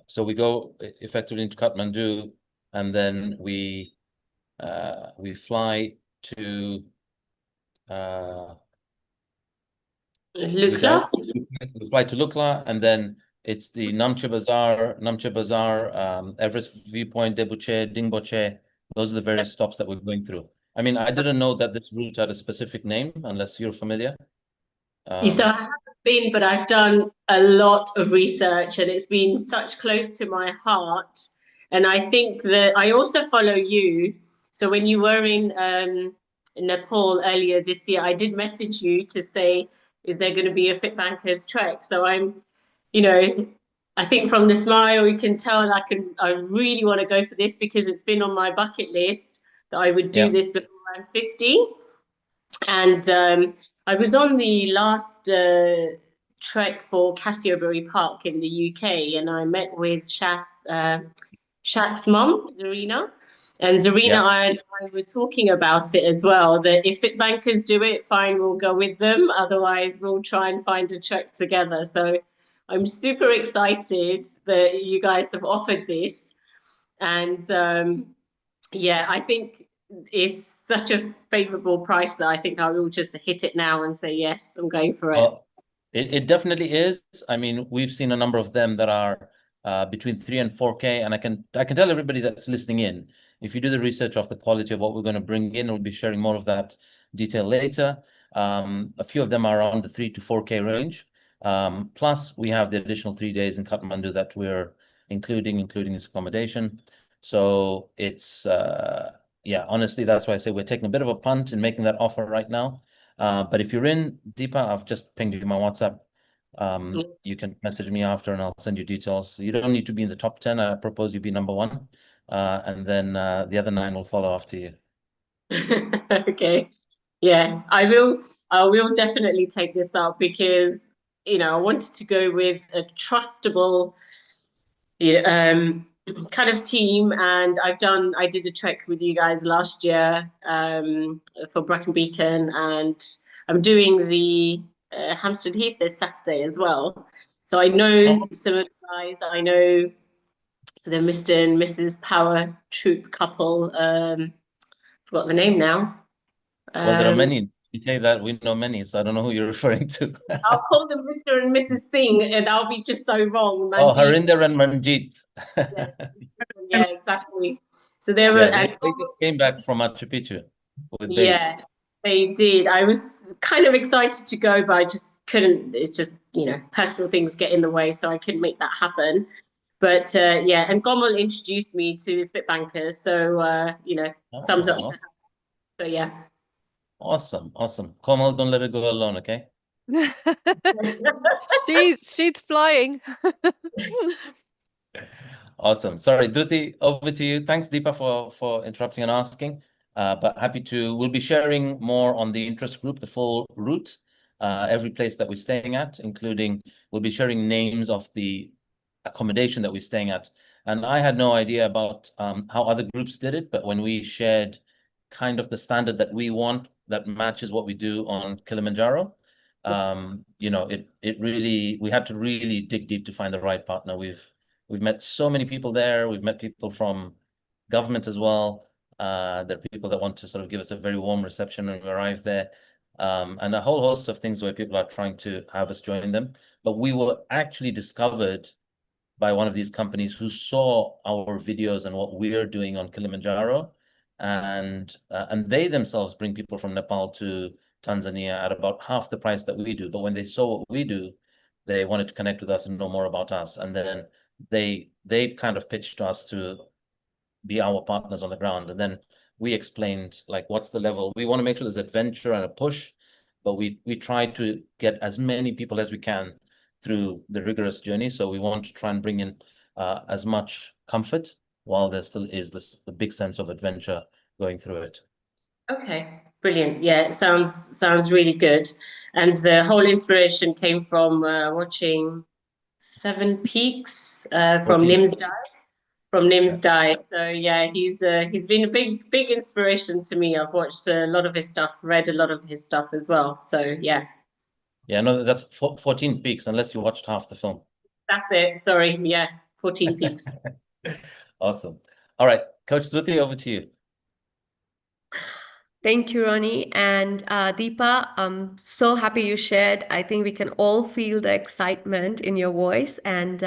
so we go effectively into Kathmandu, and then we fly to Lukla. we fly to Lukla, and then it's the Namche Bazaar, Everest Viewpoint, Debuche, Dingboche. Those are the various stops that we're going through. I mean, I didn't know that this route had a specific name, unless you're familiar. So I haven't been, but I've done a lot of research, and it's been such close to my heart. And I think that I also follow you. So when you were in Nepal earlier this year, I did message you to say, is there going to be a FitBankers trek? So I'm, you know, I think from the smile you can tell I really want to go for this, because it's been on my bucket list that I would do this before I'm 50. And I was on the last trek for Cassiopary Park in the UK, and I met with Shaq's mum, Zarina. And Zarina and I were talking about it as well, that if FitBankers do it, fine, we'll go with them. Otherwise, we'll try and find a trek together. So I'm super excited that you guys have offered this. And yeah, I think it's such a favorable price that I think I will just hit it now and say, yes, I'm going for it. Well, it definitely is. I mean, we've seen a number of them that are between 3 and 4K. And I can tell everybody that's listening in, if you do the research of the quality of what we're going to bring in, we'll be sharing more of that detail later. A few of them are around the 3 to 4K range. Plus, we have the additional 3 days in Kathmandu that we're including its accommodation. So it's, yeah, honestly, that's why I say we're taking a bit of a punt in making that offer right now. But if you're in, Deepa, I've just pinged you my WhatsApp. You can message me after and I'll send you details. You don't need to be in the top 10. I propose you be number 1. And then the other 9 will follow after you. Okay. Yeah, I will definitely take this up, because, you know, I wanted to go with a trustable kind of team. And I did a trek with you guys last year for Brecon Beacon, and I'm doing the Hampstead Heath this Saturday as well. So I know some of the guys. I know the Mr. and Mrs. Power Troop couple. Forgot the name now. Well, there are many. You say that, we know many, so I don't know who you're referring to. I'll call them Mr. and Mrs. Singh, and that'll be just so wrong. Oh, Harinder and Manjeet. Yeah, exactly. So they were. They just came back from Machu Picchu with babes. Yeah, they did. I was kind of excited to go, but I just couldn't. It's just, you know, personal things get in the way, so I couldn't make that happen. But yeah, and Gomal introduced me to FitBankers, so you know, thumbs up. Awesome. So yeah. Awesome. Komal, don't let it go alone, okay? She's flying. Awesome. Sorry, Dhruti, over to you. Thanks, Deepa, for interrupting and asking. But happy to, we'll be sharing more on the interest group, the full route, every place that we're staying at, including we'll be sharing names of the accommodation that we're staying at. And I had no idea about how other groups did it, but when we shared kind of the standard that we want that matches what we do on Kilimanjaro, you know, it really, we had to really dig deep to find the right partner. We've met so many people there. We've met people from government as well. There are people that want to sort of give us a very warm reception when we arrive there. And a whole host of things where people are trying to have us join them. But we were actually discovered by one of these companies who saw our videos and what we're doing on Kilimanjaro. And they themselves bring people from Nepal to Tanzania at about half the price that we do. But when they saw what we do, they wanted to connect with us and know more about us. And then they kind of pitched us to be our partners on the ground. And then we explained, like, what's the level. We want to make sure there's adventure and a push, but we try to get as many people as we can through the rigorous journey. So we want to try and bring in as much comfort while there still is the big sense of adventure going through it. Okay, brilliant. Yeah, it sounds really good. And the whole inspiration came from watching Seven Peaks from Nim's Dai. So yeah, he's been a big inspiration to me. I've watched a lot of his stuff, read a lot of his stuff as well. So yeah. Yeah, no, that's 14 Peaks, unless you watched half the film. That's it. Sorry. Yeah, 14 Peaks. Awesome. All right, Coach Dhruti, over to you. Thank you, Ronnie. And Deepa, I'm so happy you shared. I think we can all feel the excitement in your voice. And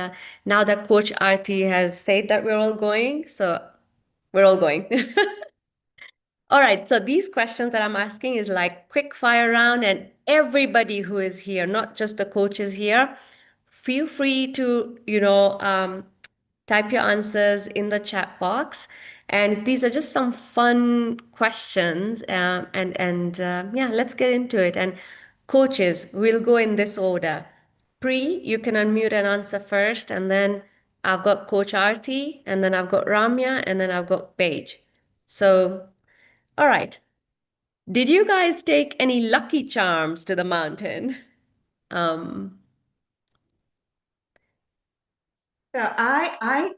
now that Coach Aarti has said that we're all going, so we're all going. All right, so these questions that I'm asking is like quick fire round, and everybody who is here, not just the coaches here, feel free to, type your answers in the chat box. And these are just some fun questions. Yeah, let's get into it. And coaches, we'll go in this order. Pri, you can unmute and answer first. And then I've got Coach Aarti, and then I've got Ramya, and then I've got Paige. So, all right. Did you guys take any lucky charms to the mountain? So I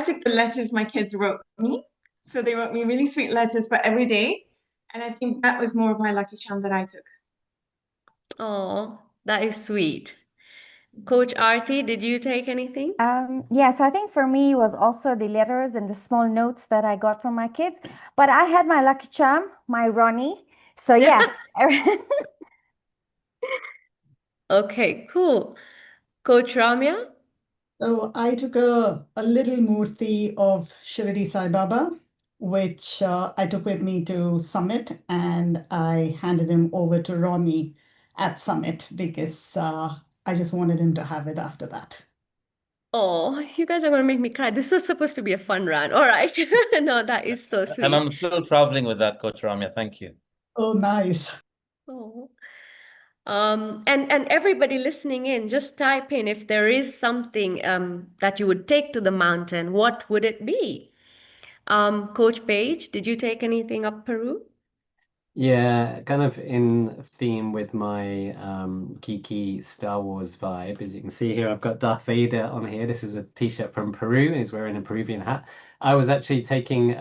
took the letters my kids wrote me. So they wrote me really sweet letters for every day. And I think that was more of my lucky charm that I took. Oh, that is sweet. Coach Aarti, did you take anything? Yeah, so I think for me it was also the letters and the small notes that I got from my kids. But I had my lucky charm, my Ronnie. So yeah. Okay, cool. Coach Ramya? So I took a little murti of Shirdi Sai Baba, which I took with me to Summit, and I handed him over to Ronnie at Summit because I just wanted him to have it after that. Oh, you guys are going to make me cry. This was supposed to be a fun run. All right. No, that is so sweet. And I'm still traveling with that, Coach Ramya. Thank you. Oh, nice. Oh. And everybody listening in, just type in if there is something that you would take to the mountain, what would it be? Coach Paige, did you take anything up Peru? Yeah, kind of in theme with my geeky Star Wars vibe. As you can see here, I've got Darth Vader on here. This is a t-shirt from Peru. He's wearing a Peruvian hat. I was actually taking,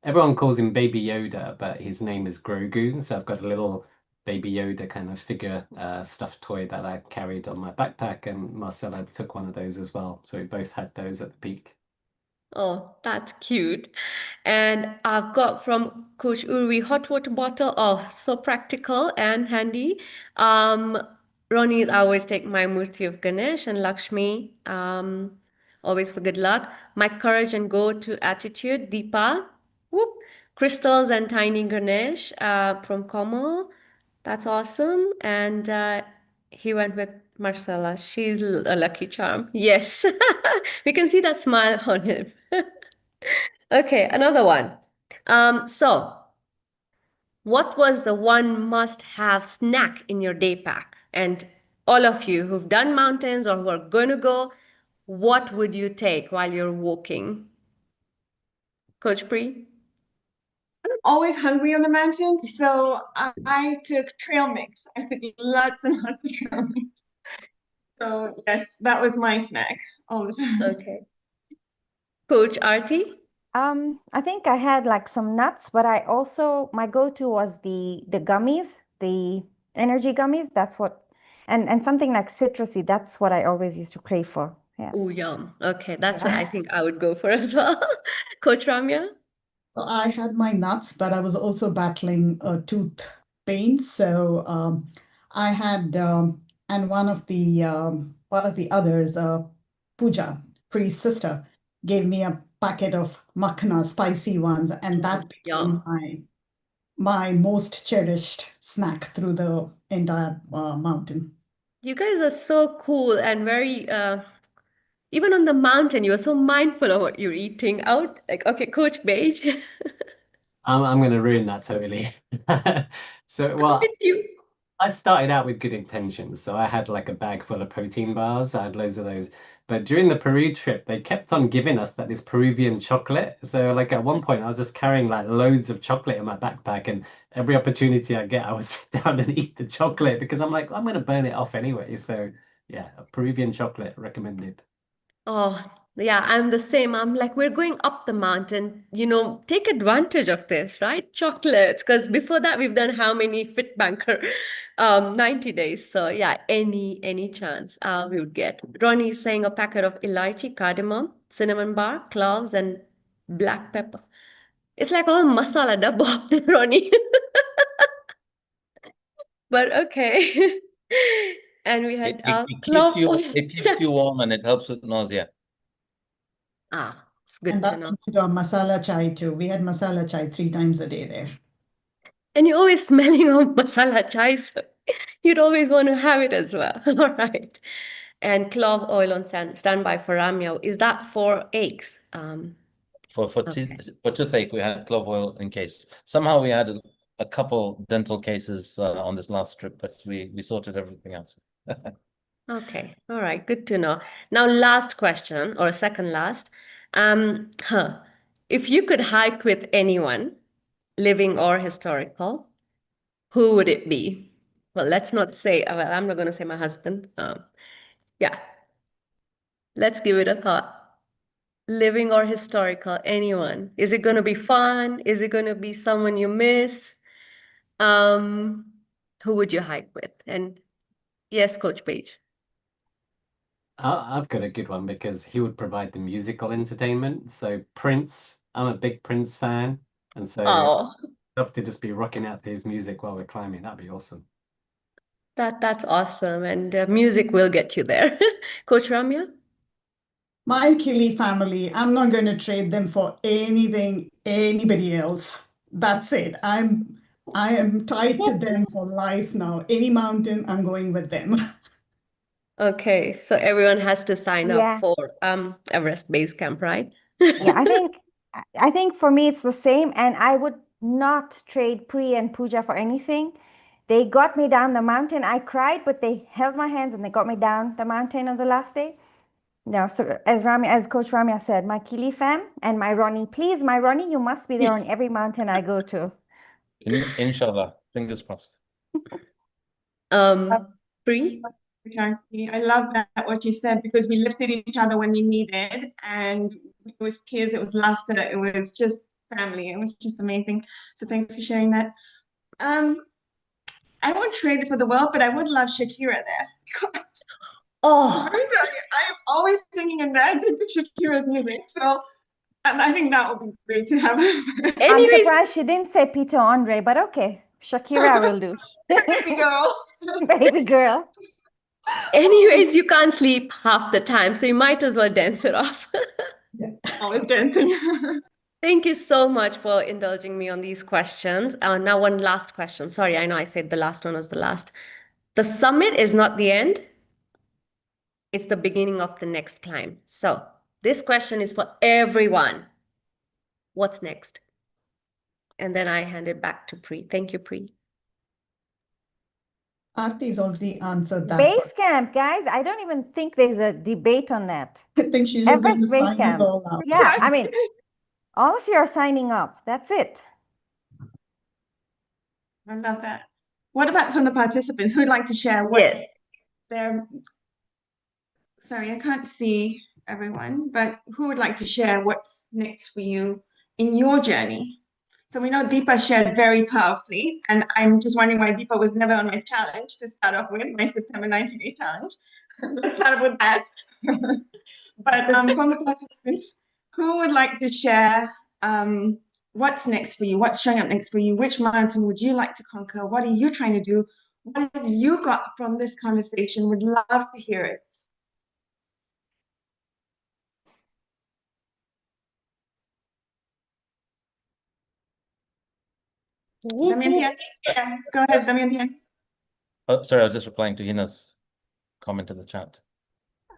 everyone calls him Baby Yoda, but his name is Grogu. So I've got a little Baby Yoda kind of figure stuffed toy that I carried on my backpack, and Marcella took one of those as well. So we both had those at the peak. Oh, that's cute. And I've got from Coach Urvi hot water bottle. Oh, so practical and handy. Ronnie, I always take my Murti of Ganesh and Lakshmi, always for good luck. My courage and go-to attitude, Deepa. Whoop. Crystals and tiny Ganesh from Komal. That's awesome. And he went with Marcella. She's a lucky charm. Yes. We can see that smile on him. Okay, another one. So what was the one must-have snack in your day pack? And all of you who've done mountains or who are going to go, what would you take while you're walking? Coach Pri? I'm always hungry on the mountain, so I took trail mix. I took lots and lots of trail mix. So yes, that was my snack all the time. Okay. Coach Aarti? I think I had like some nuts, but I also my go-to was the gummies, the energy gummies. That's what, and something like citrusy. That's what I always used to crave for. Yeah. Oh, yum. Okay, that's what I think I would go for as well. Coach Ramya? So I had my nuts, but I was also battling tooth pain. So I had, and one of the others, Pooja, Pri's sister, gave me a packet of makhana, spicy ones, and that became Yum. my my most cherished snack through the entire mountain. You guys are so cool and very, even on the mountain, you are so mindful of what you're eating out. Like, okay, Coach Beige, I'm going to ruin that totally. So, well, with you. I started out with good intentions. So I had like a bag full of protein bars. I had loads of those. But during the Peru trip, they kept on giving us this Peruvian chocolate. So like at one point, I was just carrying like loads of chocolate in my backpack, and every opportunity I get, I would sit down and eat the chocolate because I'm like, I'm going to burn it off anyway. So yeah, Peruvian chocolate recommended. Oh, yeah, I'm the same. I'm like, we're going up the mountain, take advantage of this, right? Chocolates, because before that we've done how many FitBanker 90 days. So yeah, any chance we would get. Ronnie is saying a packet of elaichi, cardamom, cinnamon bar, cloves, and black pepper. It's like all masala double up there, Ronnie. But okay. And we had clove oil. It keeps you warm and it helps with nausea. Ah, it's good And to that know. included our masala chai too. We had masala chai 3 times a day there. And you're always smelling of masala chai, so you'd always want to have it as well. All right. And clove oil on standby for Ramya. Is that for aches? For Okay. toothache, we had clove oil in case. Somehow we had a couple dental cases on this last trip, but we sorted everything out. Okay. All right. Good to know. Now, last question, or second last. If you could hike with anyone, living or historical, who would it be? Well, let's not say, well, I'm not going to say my husband. Yeah, let's give it a thought. Living or historical, anyone. Is it going to be fun? Is it going to be someone you miss? Um, who would you hike with? And yes, Coach Page. I've got a good one because he would provide the musical entertainment. So Prince, I'm a big Prince fan, and so I'd Oh, love to just be rocking out to his music while we're climbing. That'd be awesome. that's awesome. And music will get you there. Coach Ramya? My Kili family, I'm not going to trade them for anything, anybody else. That's it. I am tied to them for life now. Any mountain, I'm going with them. Okay, so everyone has to sign up Yeah. for Everest Base Camp, right? Yeah, I think for me it's the same, and I would not trade Pri and Pooja for anything. They got me down the mountain. I cried, but they held my hands and they got me down the mountain on the last day. No, so as Coach Ramya said, my Kili fam and my Ronnie, please, my Ronnie, you must be there on every mountain I go to. Inshallah, fingers crossed. Pri? I love that what you said, because we lifted each other when we needed, and it was tears, it was laughter, it was just family. It was just amazing. So thanks for sharing that. I won't trade it for the world, but I would love Shakira there. Because Oh, let me tell you, I am always singing and dancing to Shakira's music. So I think that would be great to have. I'm anyways, surprised she didn't say Peter Andre, but okay, Shakira will do. Baby girl. Baby girl. anyways, you can't sleep half the time, so you might as well dance it off. Always dancing. Thank you so much for indulging me on these questions. Now, one last question. Sorry, I know I said the last one was the last. The summit is not the end. It's the beginning of the next climb. So this question is for everyone. What's next? And then I hand it back to Pri. Thank you, Pri. Aarti's already answered that. Base camp, guys. I don't even think there's a debate on that. I think she's just going to Everest Base sign us Camp. all out. Yeah, I mean, all of you are signing up. That's it. I love that. What about from the participants who'd like to share what's their, sorry, I can't see everyone, but who would like to share what's next for you in your journey? So we know Deepa shared very powerfully, and I'm just wondering why Deepa was never on my challenge to start off with, my September 90-day challenge. Let's start with that. But from the participants, who would like to share what's next for you? What's showing up next for you? Which mountain would you like to conquer? What are you trying to do? What have you got from this conversation? Would love to hear it. Damayanti, yeah, go ahead, Damayanti. Oh, sorry, I was just replying to Hina's comment in the chat.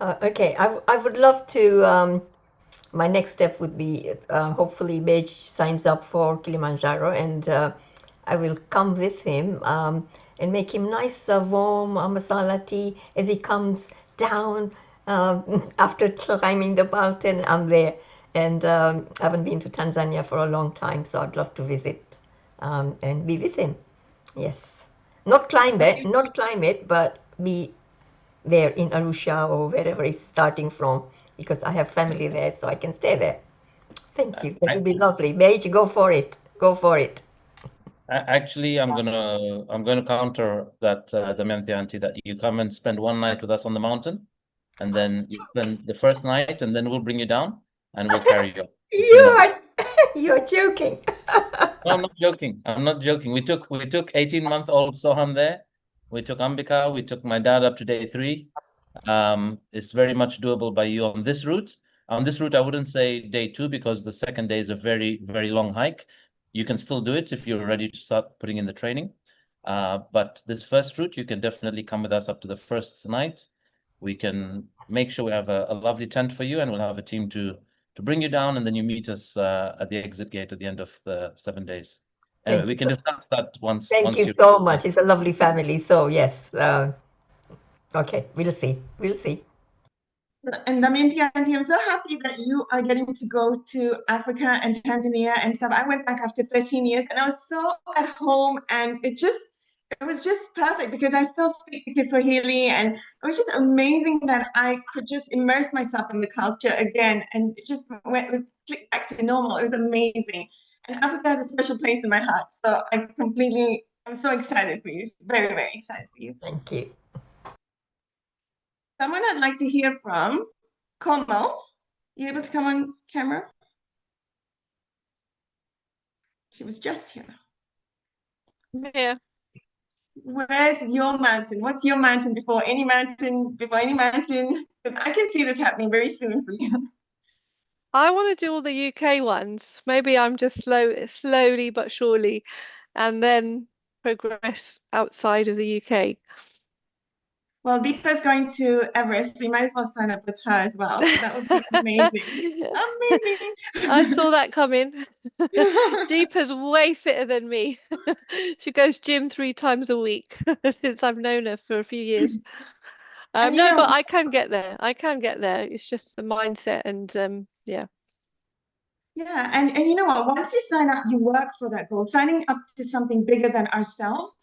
Okay, I would love to. My next step would be hopefully Bej signs up for Kilimanjaro, and I will come with him and make him nice warm masala tea as he comes down after climbing the mountain. I'm there, and I haven't been to Tanzania for a long time, so I'd love to visit and be with him. Yes, not climb it, but be there in Arusha or wherever he's starting from, because I have family there, so I can stay there. Thank you. That would be lovely. Beige, go for it. Go for it. Actually, I'm gonna counter that, Damayanti auntie, that you come and spend one night with us on the mountain, and then you spend the first night, and then we'll bring you down and we'll carry you up. You're joking. No, I'm not joking. I'm not joking. We took 18-month-old Soham there. We took Ambika. We took my dad up to day 3. It's very much doable by you on this route. On this route, I wouldn't say day 2 because the second day is a very, very long hike. You can still do it if you're ready to start putting in the training. But this first route, you can definitely come with us up to the first night. We can make sure we have a lovely tent for you, and we'll have a team to bring you down, and then you meet us at the exit gate at the end of the 7 days. Anyway, we can discuss that once. Thank you so much. It's a lovely family. So yes, okay, we'll see. We'll see. And Damayanti, I'm so happy that you are getting to go to Africa and Tanzania and stuff. I went back after 13 years and I was so at home, and it was just perfect because I still speak Kiswahili, and it was just amazing that I could just immerse myself in the culture again, and it was clicked back to normal. It was amazing. And Africa has a special place in my heart. So I'm so excited for you. Very, very excited for you. Thank you. Someone I'd like to hear from, Komal. You able to come on camera? She was just here. Yeah. Where's your mountain? What's your mountain before any mountain? Because I can see this happening very soon for you. I want to do all the UK ones. Maybe I'm just slowly but surely, and then progress outside of the UK. Well, Deepa's going to Everest, so you might as well sign up with her as well. So that would be amazing. Amazing. I saw that coming. Deepa's way fitter than me. She goes gym 3 times a week since I've known her for a few years. No, but I can get there. I can get there. It's just the mindset and yeah. Yeah, and you know what? Once you sign up, you work for that goal. Signing up to something bigger than ourselves,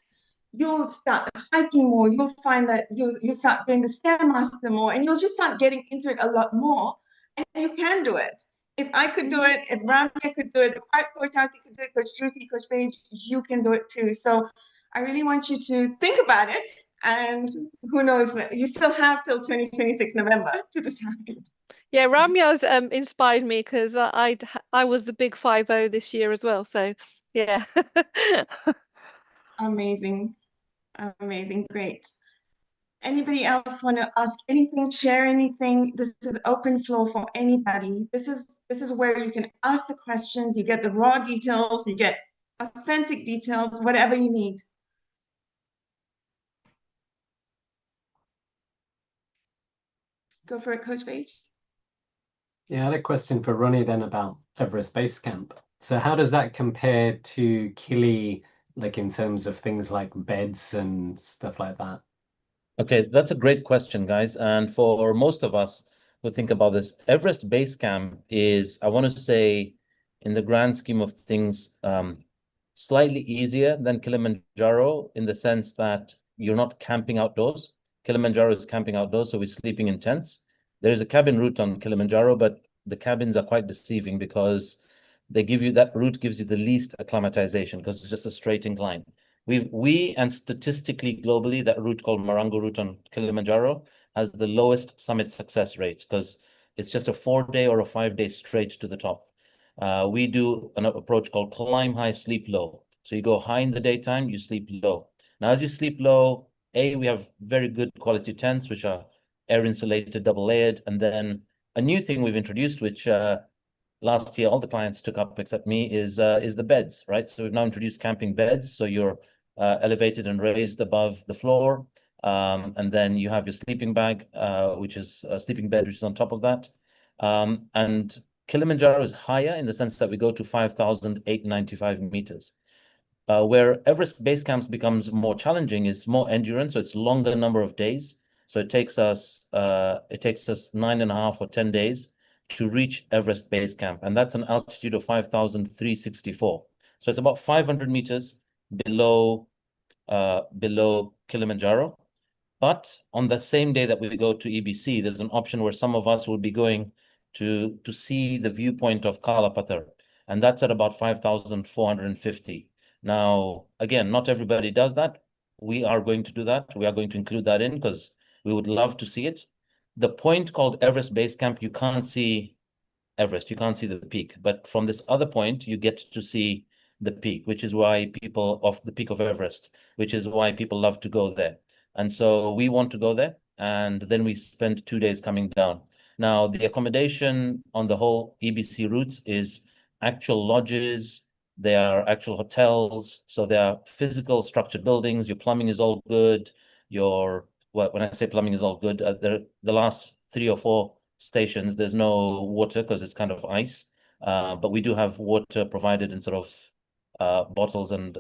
you'll start hiking more. You'll find that you start doing the Stairmaster more, and you'll just start getting into it a lot more. And you can do it. If I could do it, if Ramya could do it, if Coach Tati could do it, Coach Judy, Coach Paige, you can do it too. So I really want you to think about it. And who knows, you still have till 2026 November to decide. Yeah, Ramya's inspired me because I was the big 5-0 this year as well. So yeah. Amazing. Amazing. Great. Anybody else want to ask anything, share anything? This is open floor for anybody. This is where you can ask the questions, you get the raw details, you get authentic details, whatever you need. Go for it, Coach Paige. Yeah, I had a question for Ronnie then about Everest Base Camp. So how does that compare to Kili, like in terms of things like beds and stuff like that? Okay, that's a great question, guys. And for most of us who think about this, Everest Base Camp is, I want to say, in the grand scheme of things, slightly easier than Kilimanjaro in the sense that you're not camping outdoors. Kilimanjaro is camping outdoors, so we're sleeping in tents. There is a cabin route on Kilimanjaro, but the cabins are quite deceiving because that route gives you the least acclimatization because it's just a straight incline. And statistically globally, that route called Marango route on Kilimanjaro has the lowest summit success rate because it's just a 4-day or a 5-day straight to the top. We do an approach called climb high, sleep low. So you go high in the daytime, you sleep low. Now, as you sleep low, we have very good quality tents, which are air insulated, double layered. And then a new thing we've introduced, which last year all the clients took up except me is the beds, right? So we've now introduced camping beds. So you're elevated and raised above the floor. And then you have your sleeping bag, which is a sleeping bed, which is on top of that. And Kilimanjaro is higher in the sense that we go to 5,895 meters. Where Everest base camps becomes more challenging is more endurance, so it's longer number of days. So it takes us 9.5 or 10 days to reach Everest base camp, and that's an altitude of 5,364. So it's about 500 meters below Kilimanjaro. But on the same day that we go to EBC, there's an option where some of us will be going to see the viewpoint of Kalapathar, and that's at about 5,450. Now, again, not everybody does that. We are going to do that. We are going to include that in because we would love to see it. The point called Everest Base Camp, you can't see Everest, you can't see the peak. But from this other point, you get to see the peak, which is why people of the peak of Everest, which is why people love to go there. And so we want to go there. And then we spend 2 days coming down. Now, the accommodation on the whole EBC routes is actual lodges. They are actual hotels. So they are physical structured buildings. Your plumbing is all good. When I say plumbing is all good, the last 3 or 4 stations, there's no water because it's kind of ice. But we do have water provided in sort of bottles and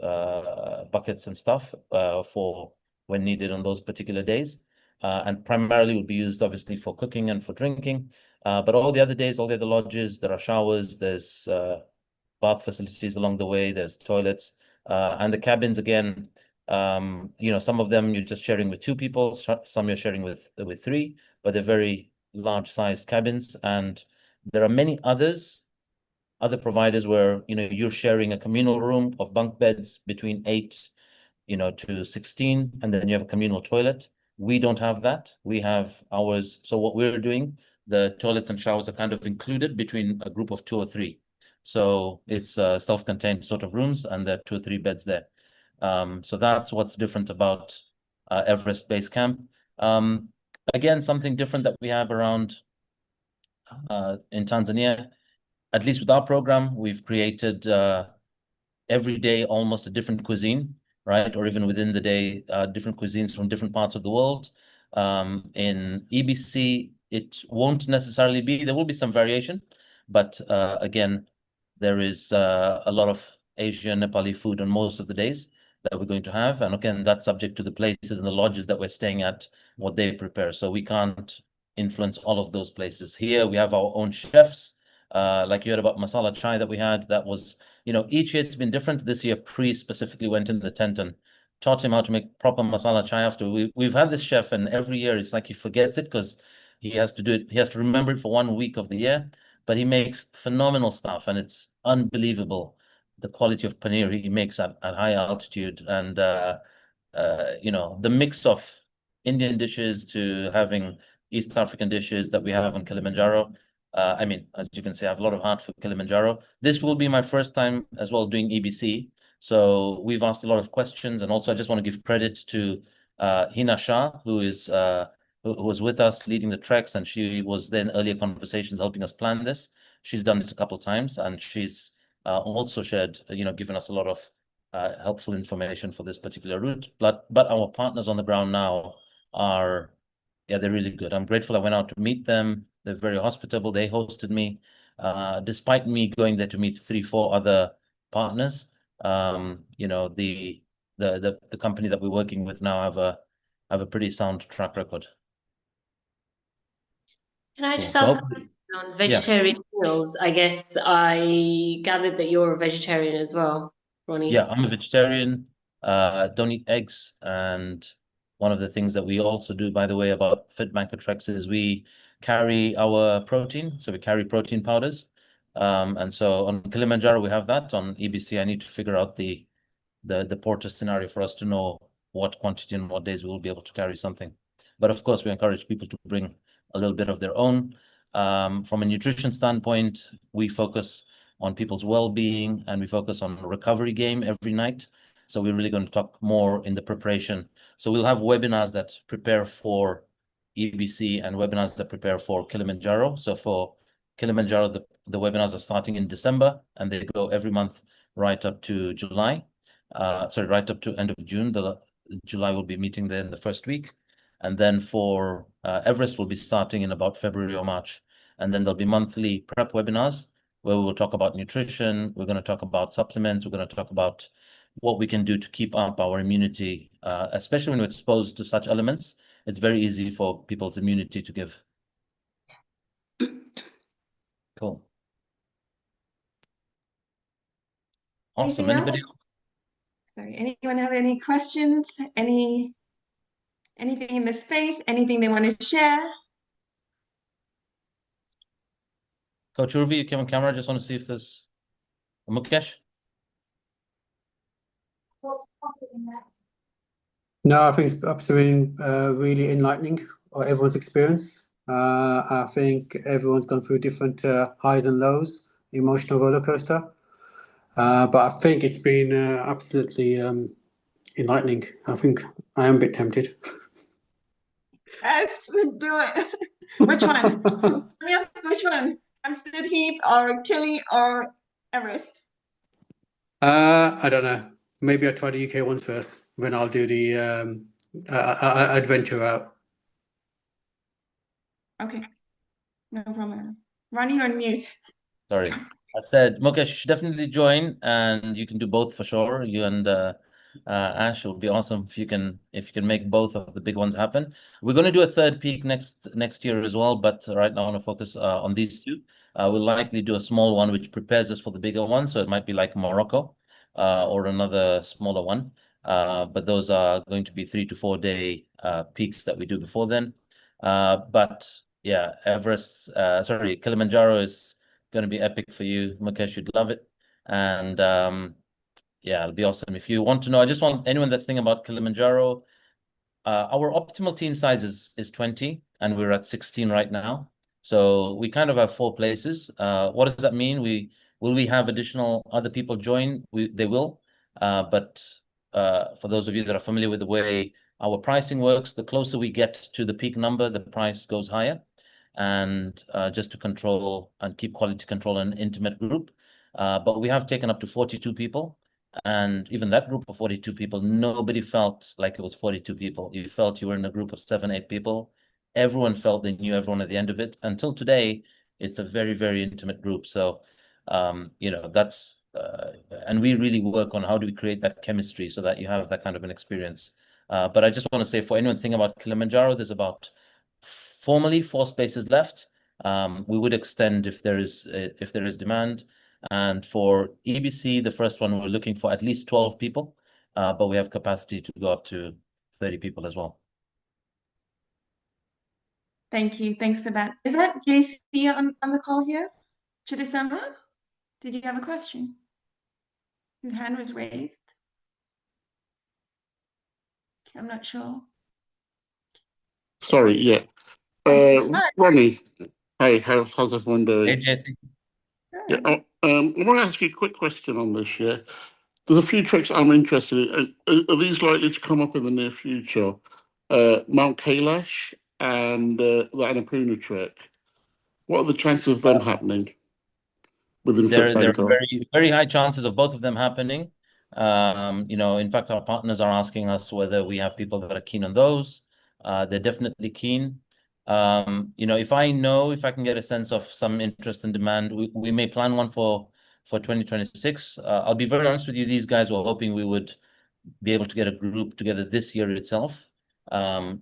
buckets and stuff for when needed on those particular days. And primarily would be used obviously for cooking and for drinking. But all the other days, all the other lodges, there are showers, there's bath facilities along the way, there's toilets, and the cabins again, some of them you're just sharing with 2 people, some you're sharing with 3, but they're very large sized cabins. And there are many other providers where you're sharing a communal room of bunk beds between 8 to 16, and then you have a communal toilet. We don't have that. We have ours. So what we're doing, the toilets and showers are kind of included between a group of 2 or 3. So it's self-contained sort of rooms, and there are 2 or 3 beds there. So that's what's different about Everest Base Camp. Again, something different that we have around in Tanzania, at least with our program, we've created every day almost a different cuisine, right? Or even within the day, different cuisines from different parts of the world. In EBC, it won't necessarily be, there will be some variation, but again, there is a lot of Asian, Nepali food on most of the days that we're going to have. And again, that's subject to the places and the lodges that we're staying at, what they prepare. So we can't influence all of those places. Here we have our own chefs. Like you heard about masala chai that we had, that was, each year it's been different. This year, Pri specifically went in the tent and taught him how to make proper masala chai after. We've had this chef, and every year it's like he forgets it because he has to do it. He has to remember it for 1 week of the year, but he makes phenomenal stuff, and it's unbelievable the quality of paneer he makes at high altitude. And the mix of Indian dishes to having East African dishes that we have on Kilimanjaro. I mean, as you can see, I have a lot of heart for Kilimanjaro. This will be my first time as well doing EBC. So we've asked a lot of questions. And also I just want to give credit to Hina Shah, who was with us leading the treks, and she was there in earlier conversations helping us plan this. She's done it a couple of times, and she's also shared, given us a lot of helpful information for this particular route. But our partners on the ground now are, they're really good. I'm grateful I went out to meet them. They're very hospitable. They hosted me, despite me going there to meet 3, 4 other partners. The company that we're working with now have a pretty sound track record. Can I just ask a question on vegetarian meals? I guess I gathered that you're a vegetarian as well, Ronnie. Yeah, I'm a vegetarian. Don't eat eggs. And one of the things that we also do, by the way, about FITBANKER treks is we carry our protein. So we carry protein powders. And so on Kilimanjaro, we have that. On EBC, I need to figure out the porter scenario for us to know what quantity and what days we will be able to carry something. But of course, we encourage people to bring a little bit of their own. From a nutrition standpoint, we focus on people's well-being, and we focus on a recovery game every night. So we're really going to talk more in the preparation. So we'll have webinars that prepare for EBC and webinars that prepare for Kilimanjaro. So for Kilimanjaro, the webinars are starting in December, and they go every month right up to July. Sorry, right up to end of June. July will be meeting there in the first week. And then for Everest, will be starting in about February or March. And then there'll be monthly prep webinars where we will talk about nutrition. We're going to talk about supplements. We're going to talk about what we can do to keep up our immunity, especially when we're exposed to such elements. It's very easy for people's immunity to give. Cool. Awesome. Anything else? Sorry, anyone have any questions? Anything in the space? Anything they want to share? Coach Urvi, you came on camera. I just want to see if there's Mukesh. No, I think it's been really enlightening, everyone's experience. I think everyone's gone through different highs and lows, emotional roller coaster. But I think it's been absolutely enlightening. I think I am a bit tempted. Yes, do it. Which one? Let me ask which one? Hampstead Heath or Killy or Everest? I don't know. Maybe I'll try the UK ones first, then I'll do the adventure out. Okay, no problem. Ronnie, you're on mute. Sorry. I said, Mukesh, you should definitely join, and you can do both for sure. You and Ash, it would be awesome if you can make both of the big ones happen. We're going to do a third peak next year as well, but right now I want to focus on these two. We'll likely do a small one which prepares us for the bigger one, so it might be like Morocco or another smaller one. But those are going to be 3 to 4 day peaks that we do before then. But yeah, Kilimanjaro is going to be epic for you, Mukesh. You'd love it. And yeah, it'll be awesome. If you want to know, I just want anyone that's thinking about Kilimanjaro, our optimal team size is 20, and we're at 16 right now. So we kind of have 4 places. What does that mean? Will we have additional other people join? They will. But for those of you that are familiar with the way our pricing works, the closer we get to the peak number, the price goes higher. And just to control and keep quality control in an intimate group. But we have taken up to 42 people. And even that group of 42 people, nobody felt like it was 42 people. You felt you were in a group of 7, 8 people. Everyone felt they knew everyone at the end of it. Until today, it's a very, very intimate group. So, that's, and we really work on how do we create that chemistry so that you have that kind of an experience. But I just want to say, for anyone thinking about Kilimanjaro, there's about formally 4 spaces left. We would extend if there is demand. And for EBC, the first one, we're looking for at least 12 people, but we have capacity to go up to 30 people as well. Thank you. Thanks for that. Is that JC on the call here? Chidisama, did you have a question? His hand was raised. Okay, I'm not sure. Sorry, yeah. Ronnie, hey, how's everyone doing? Hey, JC. Yeah, I want to ask you a quick question on this, yeah. There's a few treks I'm interested in. Are these likely to come up in the near future? Mount Kailash and the Annapurna trek. What are the chances of them happening within There are FITBANKER? very, very high chances of both of them happening. In fact, our partners are asking us whether we have people that are keen on those. They're definitely keen. If I can get a sense of some interest and demand, we may plan one for 2026. I'll be very honest with you, these guys were hoping we would be able to get a group together this year itself.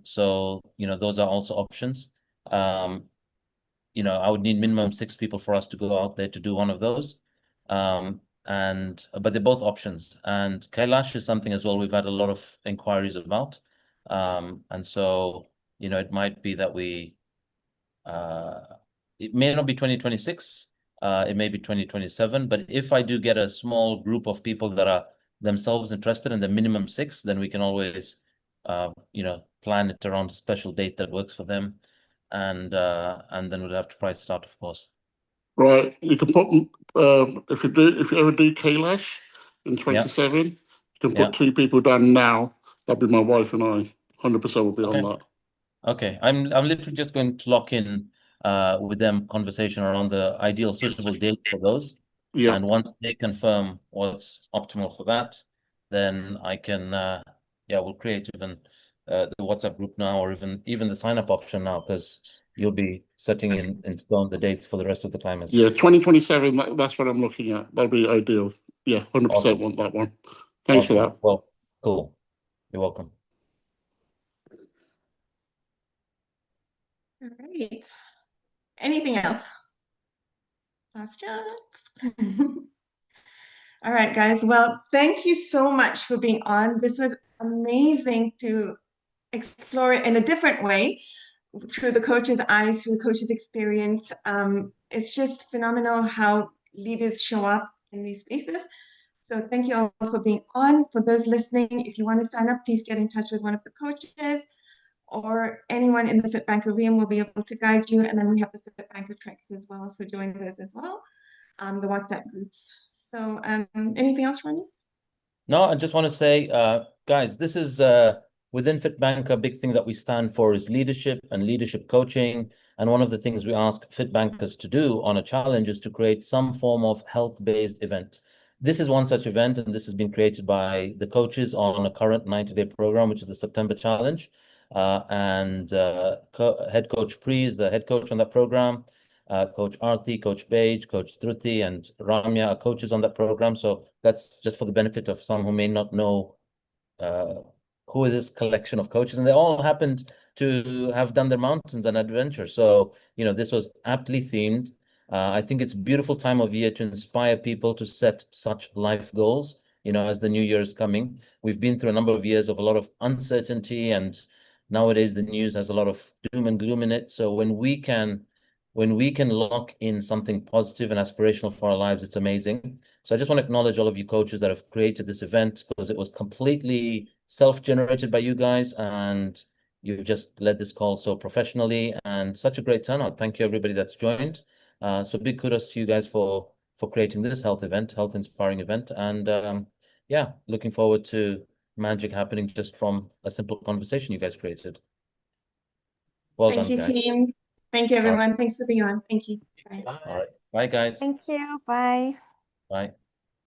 So those are also options. I would need minimum 6 people for us to go out there to do one of those. But they're both options. And Kailash is something as well we've had a lot of inquiries about. And so, it might be that it may not be 2026, it may be 2027, but if I do get a small group of people that are themselves interested in the minimum 6, then we can always, plan it around a special date that works for them. And then we'll have to price it out, of course. Right. You can put, if you ever do Kailash in 27, you can put 2 people down now. That'd be my wife and I. 100% will be on that. Okay, I'm literally just going to lock in with them conversation around the ideal suitable dates for those. Yeah. And once they confirm what's optimal for that, then I can, we'll create even the WhatsApp group now, or even the sign up option now, because you'll be setting in stone the dates for the rest of the climbers. Yeah, 2027, that's what I'm looking at. That'll be ideal. Yeah, 100% Awesome. want that one. Thanks for that. Well, cool. You're welcome. All right. Anything else? Last chance. All right, guys. Well, thank you so much for being on. This was amazing to explore it in a different way through the coach's eyes, through the coach's experience. It's just phenomenal how leaders show up in these spaces. So thank you all for being on. For those listening, if you want to sign up, please get in touch with one of the coaches, or anyone in the FITBanker room will be able to guide you. And then we have the FITBanker tracks as well. So join those as well, the WhatsApp groups. So anything else, Ronnie? No, I just want to say, guys, this is within FITBank, a big thing that we stand for is leadership and leadership coaching. And one of the things we ask FITBankers to do on a challenge is to create some form of health-based event. This is one such event, and this has been created by the coaches on a current 90-day program, which is the September challenge. Head coach Pri is the head coach on that program. Coach Arti, Coach Page, Coach Dhruti, and Ramya are coaches on that program. So that's just for the benefit of some who may not know who is this collection of coaches. And they all happened to have done their mountains and adventure. So, this was aptly themed. I think it's a beautiful time of year to inspire people to set such life goals, as the new year is coming. We've been through a number of years of a lot of uncertainty, and nowadays the news has a lot of doom and gloom in it. So when we can lock in something positive and aspirational for our lives, it's amazing. So I just want to acknowledge all of you coaches that have created this event, because it was completely self-generated by you guys, and you've just led this call so professionally, and such a great turnout. Thank you, everybody that's joined. So big kudos to you guys for creating this health inspiring event. And looking forward to magic happening just from a simple conversation you guys created. Well done, Thank you, guys. team. Thank you, everyone. Thanks for being on. Thank you. Bye. All right. Bye, guys. Thank you. Bye. Bye.